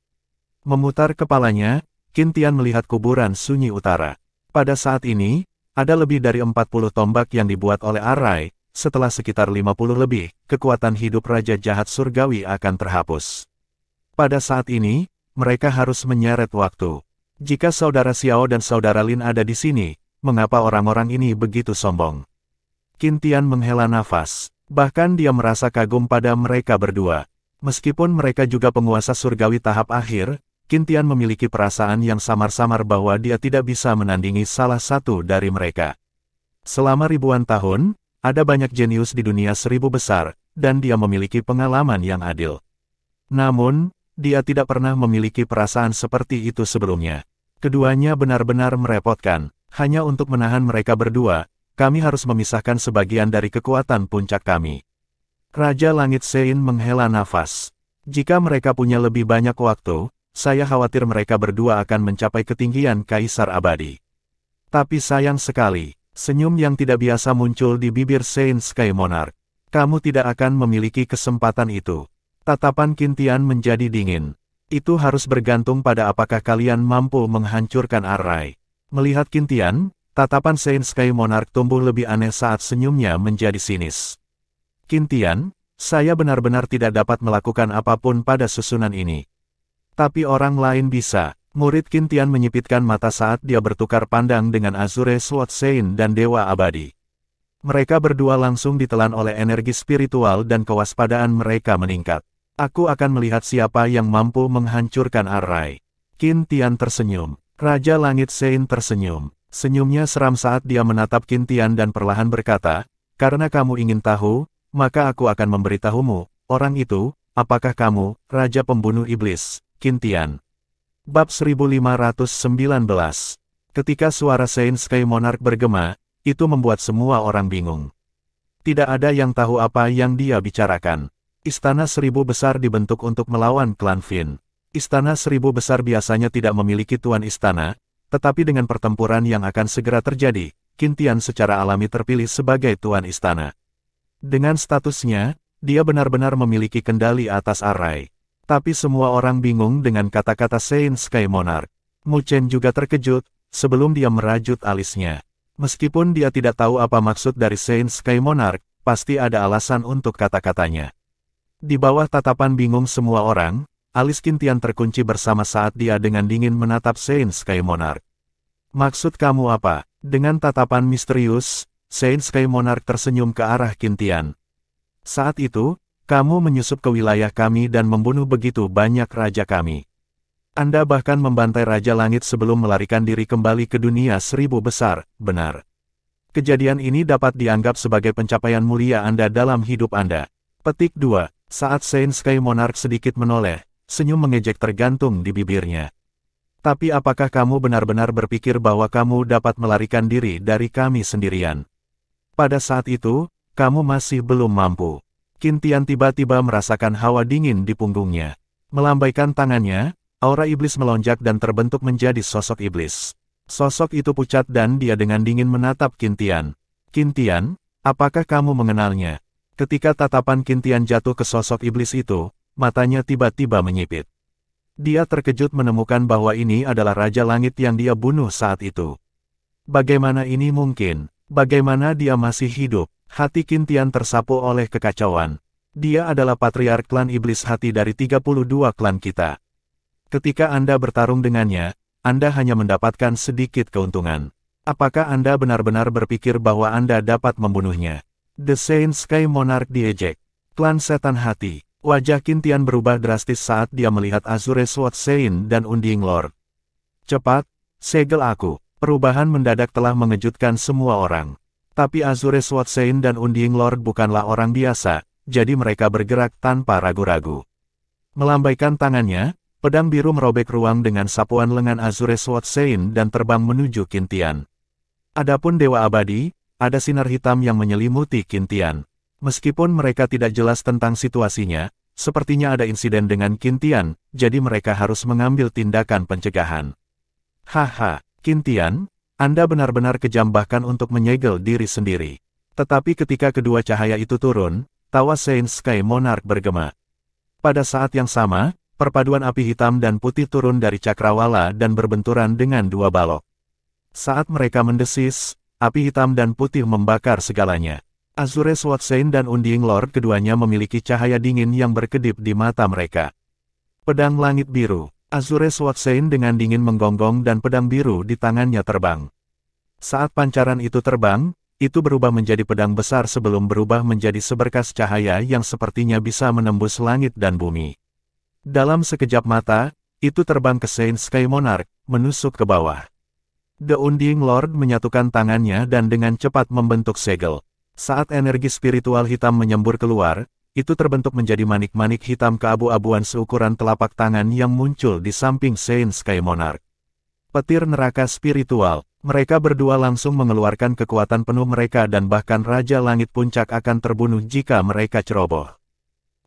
Memutar kepalanya, Qin Tian melihat kuburan sunyi utara. Pada saat ini, ada lebih dari 40 tombak yang dibuat oleh Arai, setelah sekitar 50 lebih, kekuatan hidup Raja Jahat Surgawi akan terhapus. Pada saat ini, mereka harus menyeret waktu. Jika Saudara Xiao dan Saudara Lin ada di sini, mengapa orang-orang ini begitu sombong? Qin Tian menghela nafas. Bahkan dia merasa kagum pada mereka berdua. Meskipun mereka juga penguasa surgawi tahap akhir, Qin Tian memiliki perasaan yang samar-samar bahwa dia tidak bisa menandingi salah satu dari mereka. Selama ribuan tahun, ada banyak jenius di dunia 1000 besar, dan dia memiliki pengalaman yang adil. Namun, dia tidak pernah memiliki perasaan seperti itu sebelumnya. Keduanya benar-benar merepotkan. Hanya untuk menahan mereka berdua, kami harus memisahkan sebagian dari kekuatan puncak kami. Raja Langit Sein menghela nafas. Jika mereka punya lebih banyak waktu, saya khawatir mereka berdua akan mencapai ketinggian Kaisar Abadi. Tapi sayang sekali, senyum yang tidak biasa muncul di bibir Sein Sky Monarch. Kamu tidak akan memiliki kesempatan itu. Tatapan Qin Tian menjadi dingin. Itu harus bergantung pada apakah kalian mampu menghancurkan Arai. Melihat Qin Tian, tatapan Sein Sky Monarch tumbuh lebih aneh saat senyumnya menjadi sinis. Qin Tian, saya benar-benar tidak dapat melakukan apapun pada susunan ini. Tapi orang lain bisa. Murid Qin Tian menyipitkan mata saat dia bertukar pandang dengan Azure Sword Sein dan Dewa Abadi. Mereka berdua langsung ditelan oleh energi spiritual dan kewaspadaan mereka meningkat. Aku akan melihat siapa yang mampu menghancurkan Arai. Qin Tian tersenyum. Raja Langit Sein tersenyum. Senyumnya seram saat dia menatap Qin Tian dan perlahan berkata, karena kamu ingin tahu, maka aku akan memberitahumu, orang itu, apakah kamu, Raja Pembunuh Iblis, Qin Tian. Bab 1519. Ketika suara Sein Sky Monarch bergema, itu membuat semua orang bingung. Tidak ada yang tahu apa yang dia bicarakan. Istana 1000 besar dibentuk untuk melawan klan Fin. Istana 1000 besar biasanya tidak memiliki tuan istana, tetapi dengan pertempuran yang akan segera terjadi, Qin Tian secara alami terpilih sebagai tuan istana. Dengan statusnya, dia benar-benar memiliki kendali atas Arai. Tapi semua orang bingung dengan kata-kata Sein Sky Monarch. Mu Chen juga terkejut, sebelum dia merajut alisnya. Meskipun dia tidak tahu apa maksud dari Sein Sky Monarch, pasti ada alasan untuk kata-katanya. Di bawah tatapan bingung semua orang, alis Qin Tian terkunci bersama saat dia dengan dingin menatap Sein Sky Monarch. Maksud kamu apa? Dengan tatapan misterius, Sein Sky Monarch tersenyum ke arah Qin Tian. Saat itu, Kamu menyusup ke wilayah kami dan membunuh begitu banyak raja kami. Anda bahkan membantai Raja Langit sebelum melarikan diri kembali ke dunia 1000 besar, benar. Kejadian ini dapat dianggap sebagai pencapaian mulia Anda dalam hidup Anda. Petik 2. Saat Saint Sky Monarch sedikit menoleh, senyum mengejek tergantung di bibirnya. Tapi apakah kamu benar-benar berpikir bahwa kamu dapat melarikan diri dari kami sendirian? Pada saat itu, kamu masih belum mampu. Qin Tian tiba-tiba merasakan hawa dingin di punggungnya. Melambaikan tangannya, aura iblis melonjak dan terbentuk menjadi sosok iblis. Sosok itu pucat dan dia dengan dingin menatap Qin Tian. Qin Tian, apakah kamu mengenalnya? Ketika tatapan Qin Tian jatuh ke sosok iblis itu, matanya tiba-tiba menyipit. Dia terkejut menemukan bahwa ini adalah Raja Langit yang dia bunuh saat itu. Bagaimana ini mungkin? Bagaimana dia masih hidup? Hati Qin Tian tersapu oleh kekacauan. Dia adalah patriark klan iblis hati dari 32 klan kita. Ketika Anda bertarung dengannya, Anda hanya mendapatkan sedikit keuntungan. Apakah Anda benar-benar berpikir bahwa Anda dapat membunuhnya? The Saint Sky Monarch diejek. Klan setan hati. Wajah Qin Tian berubah drastis saat dia melihat Azure Sword Saint dan Undying Lord. Cepat, segel aku. Perubahan mendadak telah mengejutkan semua orang. Tapi Azure Sword Saint dan Undying Lord bukanlah orang biasa, jadi mereka bergerak tanpa ragu-ragu. Melambaikan tangannya, pedang biru merobek ruang dengan sapuan lengan Azure Sword Saint dan terbang menuju Qin Tian. Adapun Dewa Abadi, ada sinar hitam yang menyelimuti Qin Tian. Meskipun mereka tidak jelas tentang situasinya, sepertinya ada insiden dengan Qin Tian, jadi mereka harus mengambil tindakan pencegahan. Haha, Qin Tian, Anda benar-benar kejam bahkan untuk menyegel diri sendiri. Tetapi ketika kedua cahaya itu turun, tawa Saint Sky Monarch bergema. Pada saat yang sama, perpaduan api hitam dan putih turun dari cakrawala dan berbenturan dengan dua balok. Saat mereka mendesis, api hitam dan putih membakar segalanya. Azure Sword Saint dan Undying Lord keduanya memiliki cahaya dingin yang berkedip di mata mereka. Pedang langit biru. Azure Sword Saint dengan dingin menggonggong dan pedang biru di tangannya terbang. Saat pancaran itu terbang, itu berubah menjadi pedang besar sebelum berubah menjadi seberkas cahaya yang sepertinya bisa menembus langit dan bumi. Dalam sekejap mata, itu terbang ke Saint Sky Monarch, menusuk ke bawah. The Undying Lord menyatukan tangannya dan dengan cepat membentuk segel. Saat energi spiritual hitam menyembur keluar, itu terbentuk menjadi manik-manik hitam keabu-abuan seukuran telapak tangan yang muncul di samping Saint Sky Monarch. Petir neraka spiritual, mereka berdua langsung mengeluarkan kekuatan penuh mereka dan bahkan Raja Langit Puncak akan terbunuh jika mereka ceroboh.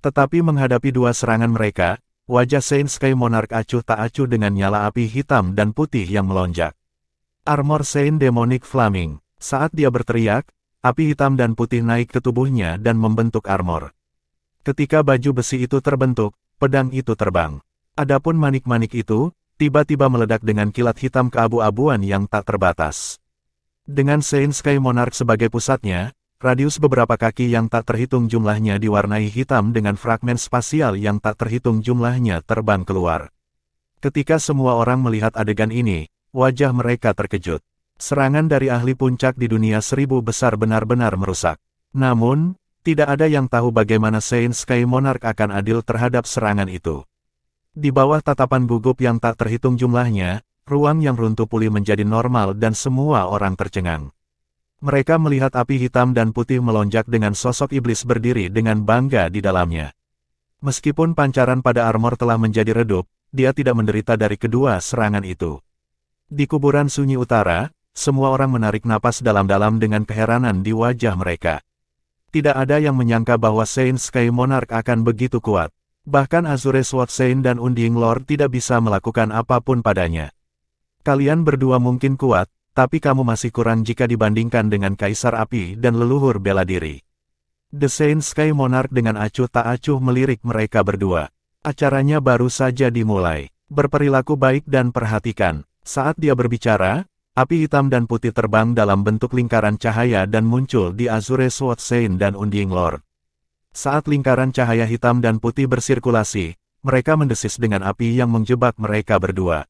Tetapi menghadapi dua serangan mereka, wajah Saint Sky Monarch acuh tak acuh dengan nyala api hitam dan putih yang melonjak. Armor Saint Demonic Flaming. Saat dia berteriak, api hitam dan putih naik ke tubuhnya dan membentuk armor. Ketika baju besi itu terbentuk, pedang itu terbang. Adapun manik-manik itu, tiba-tiba meledak dengan kilat hitam keabu-abuan yang tak terbatas. Dengan Saint Sky Monarch sebagai pusatnya, radius beberapa kaki yang tak terhitung jumlahnya diwarnai hitam dengan fragmen spasial yang tak terhitung jumlahnya terbang keluar. Ketika semua orang melihat adegan ini, wajah mereka terkejut. Serangan dari ahli puncak di dunia 1000 besar benar-benar merusak. Namun, tidak ada yang tahu bagaimana Saint Sky Monarch akan adil terhadap serangan itu. Di bawah tatapan gugup yang tak terhitung jumlahnya, ruang yang runtuh pulih menjadi normal dan semua orang tercengang. Mereka melihat api hitam dan putih melonjak dengan sosok iblis berdiri dengan bangga di dalamnya. Meskipun pancaran pada armor telah menjadi redup, dia tidak menderita dari kedua serangan itu. Di kuburan sunyi utara, semua orang menarik napas dalam-dalam dengan keheranan di wajah mereka. Tidak ada yang menyangka bahwa Saint Sky Monarch akan begitu kuat. Bahkan Azure Sword Saint dan Undying Lord tidak bisa melakukan apapun padanya. Kalian berdua mungkin kuat, tapi kamu masih kurang jika dibandingkan dengan Kaisar Api dan leluhur bela diri. The Saint Sky Monarch dengan acuh tak acuh melirik mereka berdua. Acaranya baru saja dimulai. Berperilaku baik dan perhatikan. Saat dia berbicara, api hitam dan putih terbang dalam bentuk lingkaran cahaya dan muncul di Azure Sword Saint dan Undying Lord. Saat lingkaran cahaya hitam dan putih bersirkulasi, mereka mendesis dengan api yang menjebak mereka berdua.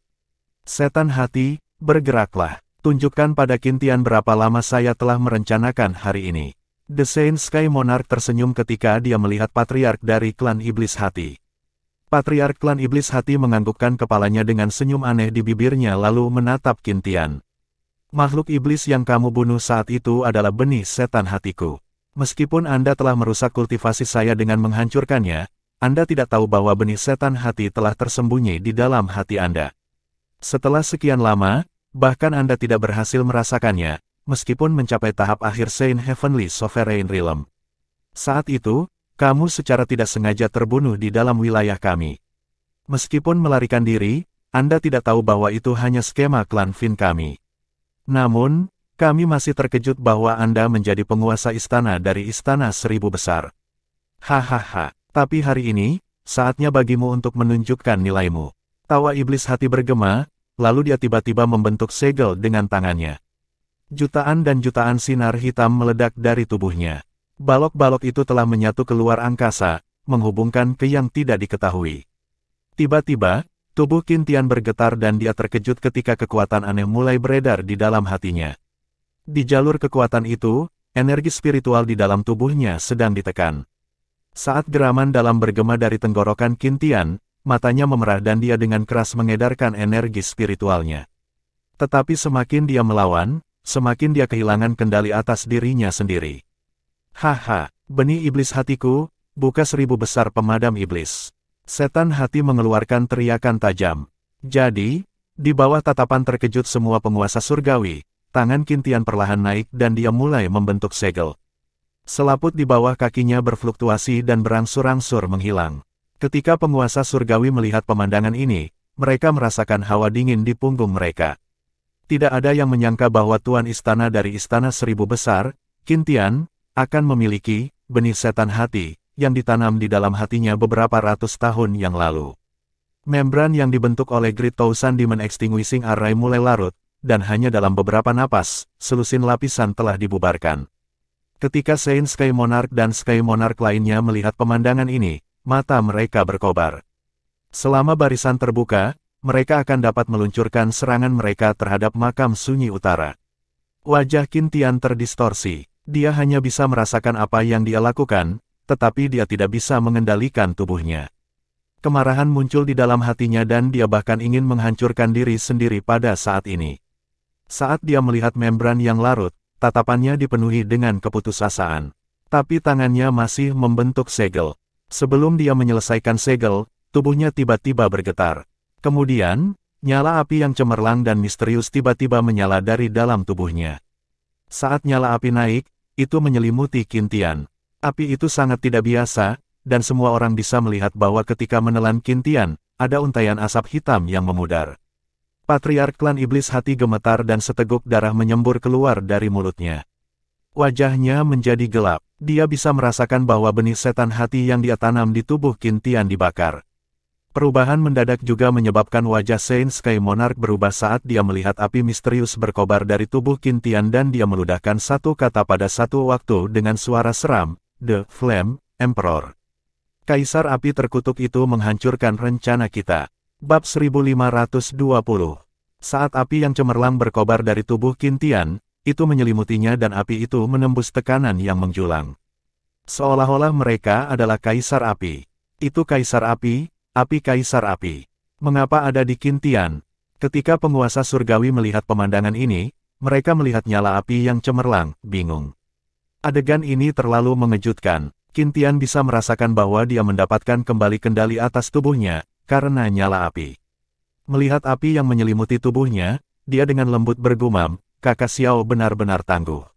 Setan hati, bergeraklah. Tunjukkan pada Qin Tian berapa lama saya telah merencanakan hari ini. The Saint Sky Monarch tersenyum ketika dia melihat patriark dari klan Iblis Hati. Patriark klan Iblis Hati menganggukkan kepalanya dengan senyum aneh di bibirnya lalu menatap Qin Tian. Makhluk iblis yang kamu bunuh saat itu adalah benih setan hatiku. Meskipun Anda telah merusak kultivasi saya dengan menghancurkannya, Anda tidak tahu bahwa benih setan hati telah tersembunyi di dalam hati Anda. Setelah sekian lama, bahkan Anda tidak berhasil merasakannya, meskipun mencapai tahap akhir Saint Heavenly Sovereign Realm. Saat itu, kamu secara tidak sengaja terbunuh di dalam wilayah kami. Meskipun melarikan diri, Anda tidak tahu bahwa itu hanya skema klan Fin kami. Namun, kami masih terkejut bahwa Anda menjadi penguasa istana dari Istana Seribu Besar. Hahaha, tapi hari ini, saatnya bagimu untuk menunjukkan nilaimu. Tawa iblis hati bergema, lalu dia tiba-tiba membentuk segel dengan tangannya. Jutaan dan jutaan sinar hitam meledak dari tubuhnya. Balok-balok itu telah menyatu keluar angkasa, menghubungkan ke yang tidak diketahui. Tiba-tiba, tubuh Qin Tian bergetar dan dia terkejut ketika kekuatan aneh mulai beredar di dalam hatinya. Di jalur kekuatan itu, energi spiritual di dalam tubuhnya sedang ditekan. Saat geraman dalam bergema dari tenggorokan Qin Tian, matanya memerah dan dia dengan keras mengedarkan energi spiritualnya. Tetapi semakin dia melawan, semakin dia kehilangan kendali atas dirinya sendiri. Haha, benih iblis hatiku, buka 1000 besar pemadam iblis. Setan hati mengeluarkan teriakan tajam. Jadi, di bawah tatapan terkejut semua penguasa surgawi, tangan Qin Tian perlahan naik dan dia mulai membentuk segel. Selaput di bawah kakinya berfluktuasi dan berangsur-angsur menghilang. Ketika penguasa surgawi melihat pemandangan ini, mereka merasakan hawa dingin di punggung mereka. Tidak ada yang menyangka bahwa Tuan Istana dari Istana Seribu Besar, Qin Tian, akan memiliki benih setan hati yang ditanam di dalam hatinya beberapa ratus tahun yang lalu. Membran yang dibentuk oleh Great Thousand Demon Extinguishing Array mulai larut, dan hanya dalam beberapa napas, selusin lapisan telah dibubarkan. Ketika Saint Sky Monarch dan Sky Monarch lainnya melihat pemandangan ini, mata mereka berkobar. Selama barisan terbuka, mereka akan dapat meluncurkan serangan mereka terhadap makam sunyi utara. Wajah Qin Tian terdistorsi, dia hanya bisa merasakan apa yang dia lakukan, tetapi dia tidak bisa mengendalikan tubuhnya. Kemarahan muncul di dalam hatinya dan dia bahkan ingin menghancurkan diri sendiri pada saat ini. Saat dia melihat membran yang larut, tatapannya dipenuhi dengan keputusasaan. Tapi tangannya masih membentuk segel. Sebelum dia menyelesaikan segel, tubuhnya tiba-tiba bergetar. Kemudian, nyala api yang cemerlang dan misterius tiba-tiba menyala dari dalam tubuhnya. Saat nyala api naik, itu menyelimuti Qin Tian. Api itu sangat tidak biasa, dan semua orang bisa melihat bahwa ketika menelan Qin Tian, ada untaian asap hitam yang memudar. Patriark klan iblis hati gemetar dan seteguk darah menyembur keluar dari mulutnya. Wajahnya menjadi gelap, dia bisa merasakan bahwa benih setan hati yang dia tanam di tubuh Qin Tian dibakar. Perubahan mendadak juga menyebabkan wajah Saint Sky Monarch berubah saat dia melihat api misterius berkobar dari tubuh Qin Tian dan dia meludahkan satu kata pada satu waktu dengan suara seram, "The Flame Emperor." Kaisar api terkutuk itu menghancurkan rencana kita. Bab 1520. Saat api yang cemerlang berkobar dari tubuh Qin Tian, itu menyelimutinya dan api itu menembus tekanan yang menjulang. Seolah-olah mereka adalah kaisar api. Itu kaisar api kaisar api. Mengapa ada di Qin Tian? Ketika penguasa surgawi melihat pemandangan ini, mereka melihat nyala api yang cemerlang, bingung. Adegan ini terlalu mengejutkan. Qin Tian bisa merasakan bahwa dia mendapatkan kembali kendali atas tubuhnya, karena nyala api. Melihat api yang menyelimuti tubuhnya, dia dengan lembut bergumam, "Kakak Xiao benar-benar tangguh."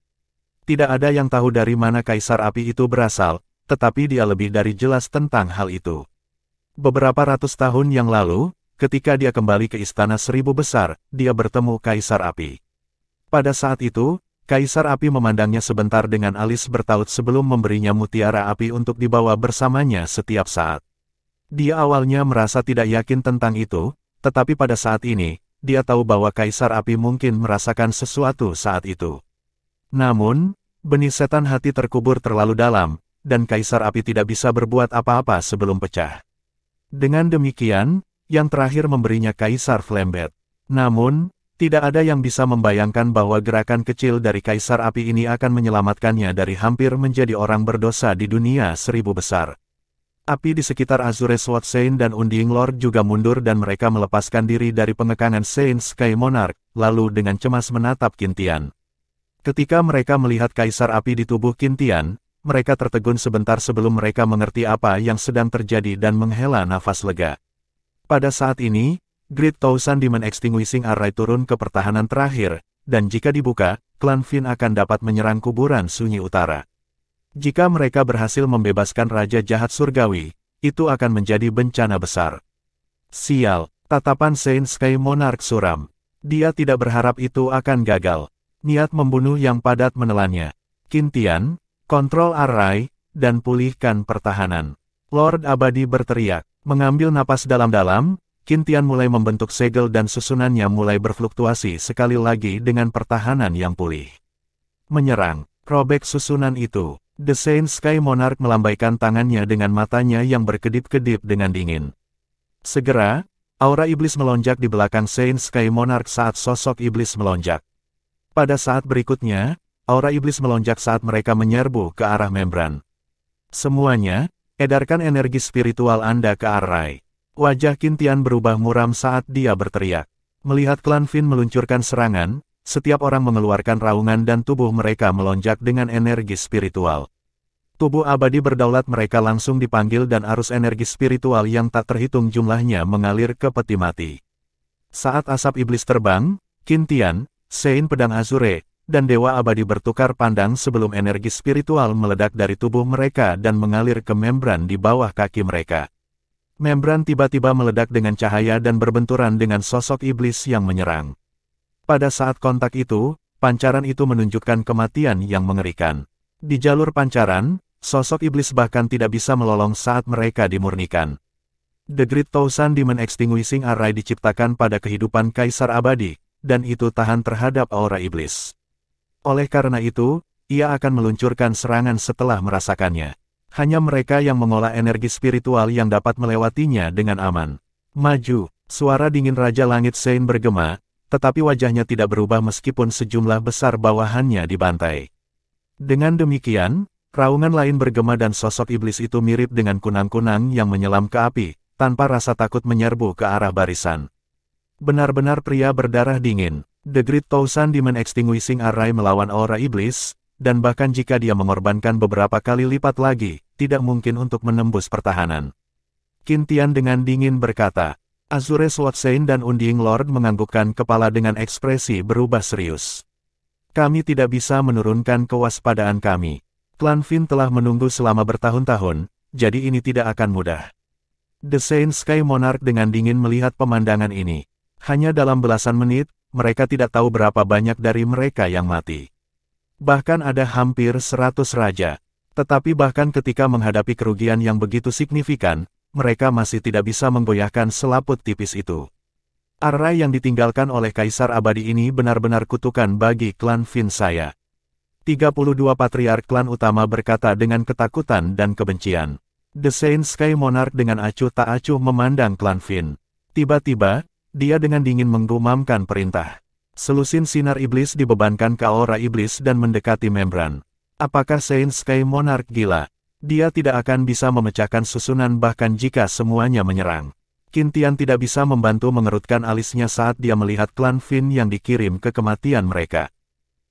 Tidak ada yang tahu dari mana kaisar api itu berasal, tetapi dia lebih dari jelas tentang hal itu. Beberapa ratus tahun yang lalu, ketika dia kembali ke Istana Seribu Besar, dia bertemu kaisar api. Pada saat itu, kaisar api memandangnya sebentar dengan alis bertaut sebelum memberinya mutiara api untuk dibawa bersamanya setiap saat. Dia awalnya merasa tidak yakin tentang itu, tetapi pada saat ini, dia tahu bahwa kaisar api mungkin merasakan sesuatu saat itu. Namun, benih setan hati terkubur terlalu dalam, dan kaisar api tidak bisa berbuat apa-apa sebelum pecah. Dengan demikian, yang terakhir memberinya kaisar Flamebed. Namun, Tidak ada yang bisa membayangkan bahwa gerakan kecil dari Kaisar Api ini akan menyelamatkannya dari hampir menjadi orang berdosa di dunia 1000 besar. Api di sekitar Azure Sword Saint dan Undying Lord juga mundur dan mereka melepaskan diri dari pengekangan Saint Sky Monarch, lalu dengan cemas menatap Qintian. Ketika mereka melihat Kaisar Api di tubuh Qintian, mereka tertegun sebentar sebelum mereka mengerti apa yang sedang terjadi dan menghela nafas lega. Pada saat ini, Great Thousand Demon Extinguishing Array turun ke pertahanan terakhir, dan jika dibuka, klan Fin akan dapat menyerang kuburan sunyi utara. Jika mereka berhasil membebaskan Raja Jahat Surgawi, itu akan menjadi bencana besar. Sial, tatapan Saint Sky Monarch suram. Dia tidak berharap itu akan gagal. Niat membunuh yang padat menelannya. Qintian, kontrol Array, dan pulihkan pertahanan. Lord Abadi berteriak. Mengambil napas dalam-dalam, Qintian mulai membentuk segel dan susunannya mulai berfluktuasi sekali lagi dengan pertahanan yang pulih. Menyerang, robek susunan itu. The Saint Sky Monarch melambaikan tangannya dengan matanya yang berkedip-kedip dengan dingin. Segera, aura iblis melonjak di belakang Saint Sky Monarch saat sosok iblis melonjak. Pada saat berikutnya, aura iblis melonjak saat mereka menyerbu ke arah membran. Semuanya, edarkan energi spiritual Anda ke Array. Wajah Qintian berubah muram saat dia berteriak. Melihat klan Fin meluncurkan serangan, setiap orang mengeluarkan raungan dan tubuh mereka melonjak dengan energi spiritual. Tubuh abadi berdaulat mereka langsung dipanggil dan arus energi spiritual yang tak terhitung jumlahnya mengalir ke peti mati. Saat asap iblis terbang, Qintian, Saint Pedang Azure, dan Dewa Abadi bertukar pandang sebelum energi spiritual meledak dari tubuh mereka dan mengalir ke membran di bawah kaki mereka. Membran tiba-tiba meledak dengan cahaya dan berbenturan dengan sosok iblis yang menyerang. Pada saat kontak itu, pancaran itu menunjukkan kematian yang mengerikan. Di jalur pancaran, sosok iblis bahkan tidak bisa melolong saat mereka dimurnikan. The Great Thousand Demon Extinguishing Array diciptakan pada kehidupan Kaisar Abadi, dan itu tahan terhadap aura iblis. Oleh karena itu, ia akan meluncurkan serangan setelah merasakannya. Hanya mereka yang mengolah energi spiritual yang dapat melewatinya dengan aman. Maju, suara dingin Raja Langit Saint bergema, tetapi wajahnya tidak berubah meskipun sejumlah besar bawahannya dibantai. Dengan demikian, raungan lain bergema dan sosok iblis itu mirip dengan kunang-kunang yang menyelam ke api, tanpa rasa takut menyerbu ke arah barisan. Benar-benar pria berdarah dingin. The Great Thousand Demon Extinguishing Array melawan aura iblis, dan bahkan jika dia mengorbankan beberapa kali lipat lagi, tidak mungkin untuk menembus pertahanan. Qintian dengan dingin berkata. Azure Sword Saint dan Undying Lord menganggukkan kepala dengan ekspresi berubah serius. Kami tidak bisa menurunkan kewaspadaan kami. Klan Fin telah menunggu selama bertahun-tahun, jadi ini tidak akan mudah. The Saint Sky Monarch dengan dingin melihat pemandangan ini. Hanya dalam belasan menit, mereka tidak tahu berapa banyak dari mereka yang mati. Bahkan ada hampir 100 raja. Tetapi bahkan ketika menghadapi kerugian yang begitu signifikan, mereka masih tidak bisa menggoyahkan selaput tipis itu. Array yang ditinggalkan oleh Kaisar Abadi ini benar-benar kutukan bagi klan Fin saya. 32 patriark klan utama berkata dengan ketakutan dan kebencian. The Saint Sky Monarch dengan acuh tak acuh memandang klan Fin. Tiba-tiba, dia dengan dingin menggumamkan perintah. Selusin sinar iblis dibebankan ke aura iblis dan mendekati membran. Apakah Saint Sky Monarch gila? Dia tidak akan bisa memecahkan susunan bahkan jika semuanya menyerang. Qintian tidak bisa membantu mengerutkan alisnya saat dia melihat klan Fin yang dikirim ke kematian mereka.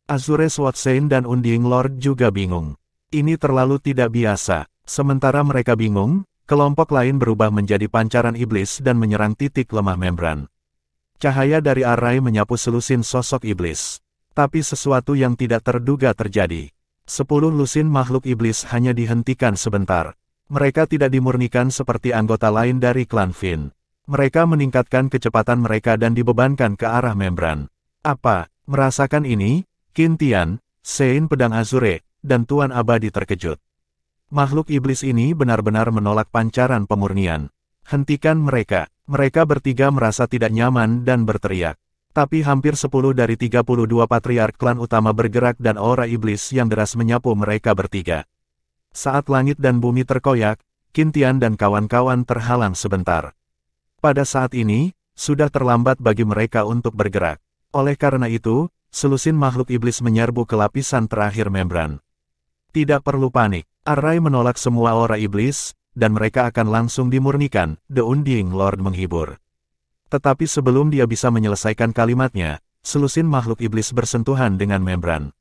Azure Sword Saint dan Undying Lord juga bingung. Ini terlalu tidak biasa. Sementara mereka bingung, kelompok lain berubah menjadi pancaran iblis dan menyerang titik lemah membran. Cahaya dari Array menyapu selusin sosok iblis. Tapi sesuatu yang tidak terduga terjadi. 10 lusin makhluk iblis hanya dihentikan sebentar. Mereka tidak dimurnikan seperti anggota lain dari klan Fin. Mereka meningkatkan kecepatan mereka dan dibebankan ke arah membran. Apa? Merasakan ini? Qintian, Saint Pedang Azure, dan Tuan Abadi terkejut. Makhluk iblis ini benar-benar menolak pancaran pemurnian. Hentikan mereka. Mereka bertiga merasa tidak nyaman dan berteriak. Tapi hampir 10 dari 32 patriark klan utama bergerak dan aura iblis yang deras menyapu mereka bertiga. Saat langit dan bumi terkoyak, Qintian dan kawan-kawan terhalang sebentar. Pada saat ini, sudah terlambat bagi mereka untuk bergerak. Oleh karena itu, selusin makhluk iblis menyerbu ke lapisan terakhir membran. Tidak perlu panik, Array menolak semua aura iblis, dan mereka akan langsung dimurnikan, The Undying Lord menghibur. Tetapi sebelum dia bisa menyelesaikan kalimatnya, selusin makhluk iblis bersentuhan dengan membran.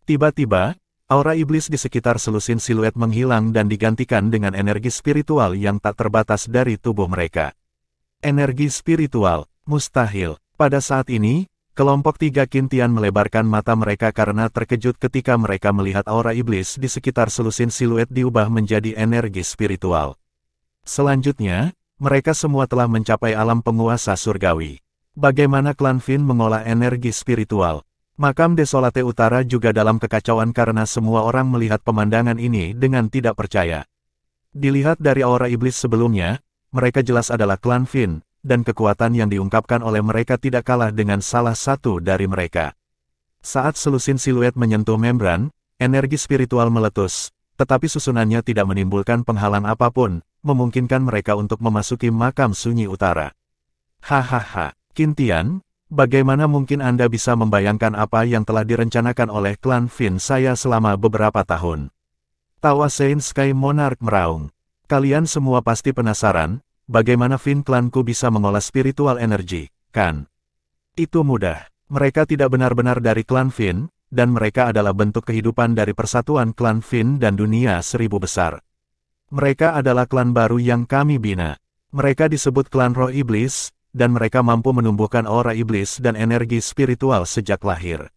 Tiba-tiba, aura iblis di sekitar selusin siluet menghilang dan digantikan dengan energi spiritual yang tak terbatas dari tubuh mereka. Energi spiritual, mustahil. Pada saat ini, kelompok tiga Qintian melebarkan mata mereka karena terkejut ketika mereka melihat aura iblis di sekitar selusin siluet diubah menjadi energi spiritual. Selanjutnya, mereka semua telah mencapai alam penguasa surgawi. Bagaimana klan Fin mengolah energi spiritual? Makam Desolate Utara juga dalam kekacauan karena semua orang melihat pemandangan ini dengan tidak percaya. Dilihat dari aura iblis sebelumnya, mereka jelas adalah klan Fin, dan kekuatan yang diungkapkan oleh mereka tidak kalah dengan salah satu dari mereka. Saat selusin siluet menyentuh membran, energi spiritual meletus, tetapi susunannya tidak menimbulkan penghalang apapun, memungkinkan mereka untuk memasuki makam sunyi utara. Hahaha, Qintian, bagaimana mungkin Anda bisa membayangkan apa yang telah direncanakan oleh klan Fin saya selama beberapa tahun? Tawa Saint Sky Monarch meraung. Kalian semua pasti penasaran, bagaimana Fin klanku bisa mengolah spiritual energi, kan? Itu mudah. Mereka tidak benar-benar dari klan Fin, dan mereka adalah bentuk kehidupan dari persatuan klan Fin dan dunia seribu besar. Mereka adalah klan baru yang kami bina. Mereka disebut klan roh iblis, dan mereka mampu menumbuhkan aura iblis dan energi spiritual sejak lahir.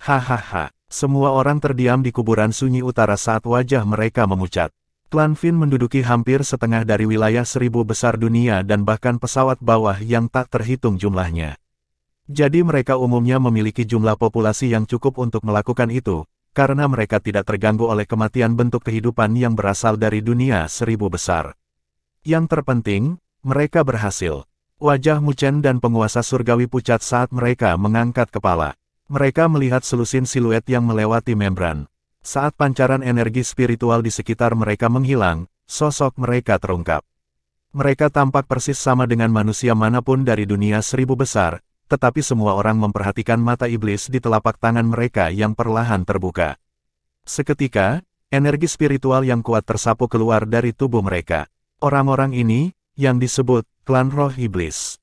Hahaha, semua orang terdiam di kuburan sunyi utara saat wajah mereka memucat. Klan Fin menduduki hampir setengah dari wilayah seribu besar dunia dan bahkan pesawat bawah yang tak terhitung jumlahnya. Jadi mereka umumnya memiliki jumlah populasi yang cukup untuk melakukan itu, karena mereka tidak terganggu oleh kematian bentuk kehidupan yang berasal dari dunia seribu besar. Yang terpenting, mereka berhasil. Wajah Muchen dan penguasa surgawi pucat saat mereka mengangkat kepala. Mereka melihat selusin siluet yang melewati membran. Saat pancaran energi spiritual di sekitar mereka menghilang, sosok mereka terungkap. Mereka tampak persis sama dengan manusia manapun dari dunia seribu besar, tetapi semua orang memperhatikan mata iblis di telapak tangan mereka yang perlahan terbuka. Seketika, energi spiritual yang kuat tersapu keluar dari tubuh mereka. Orang-orang ini, yang disebut klan roh iblis.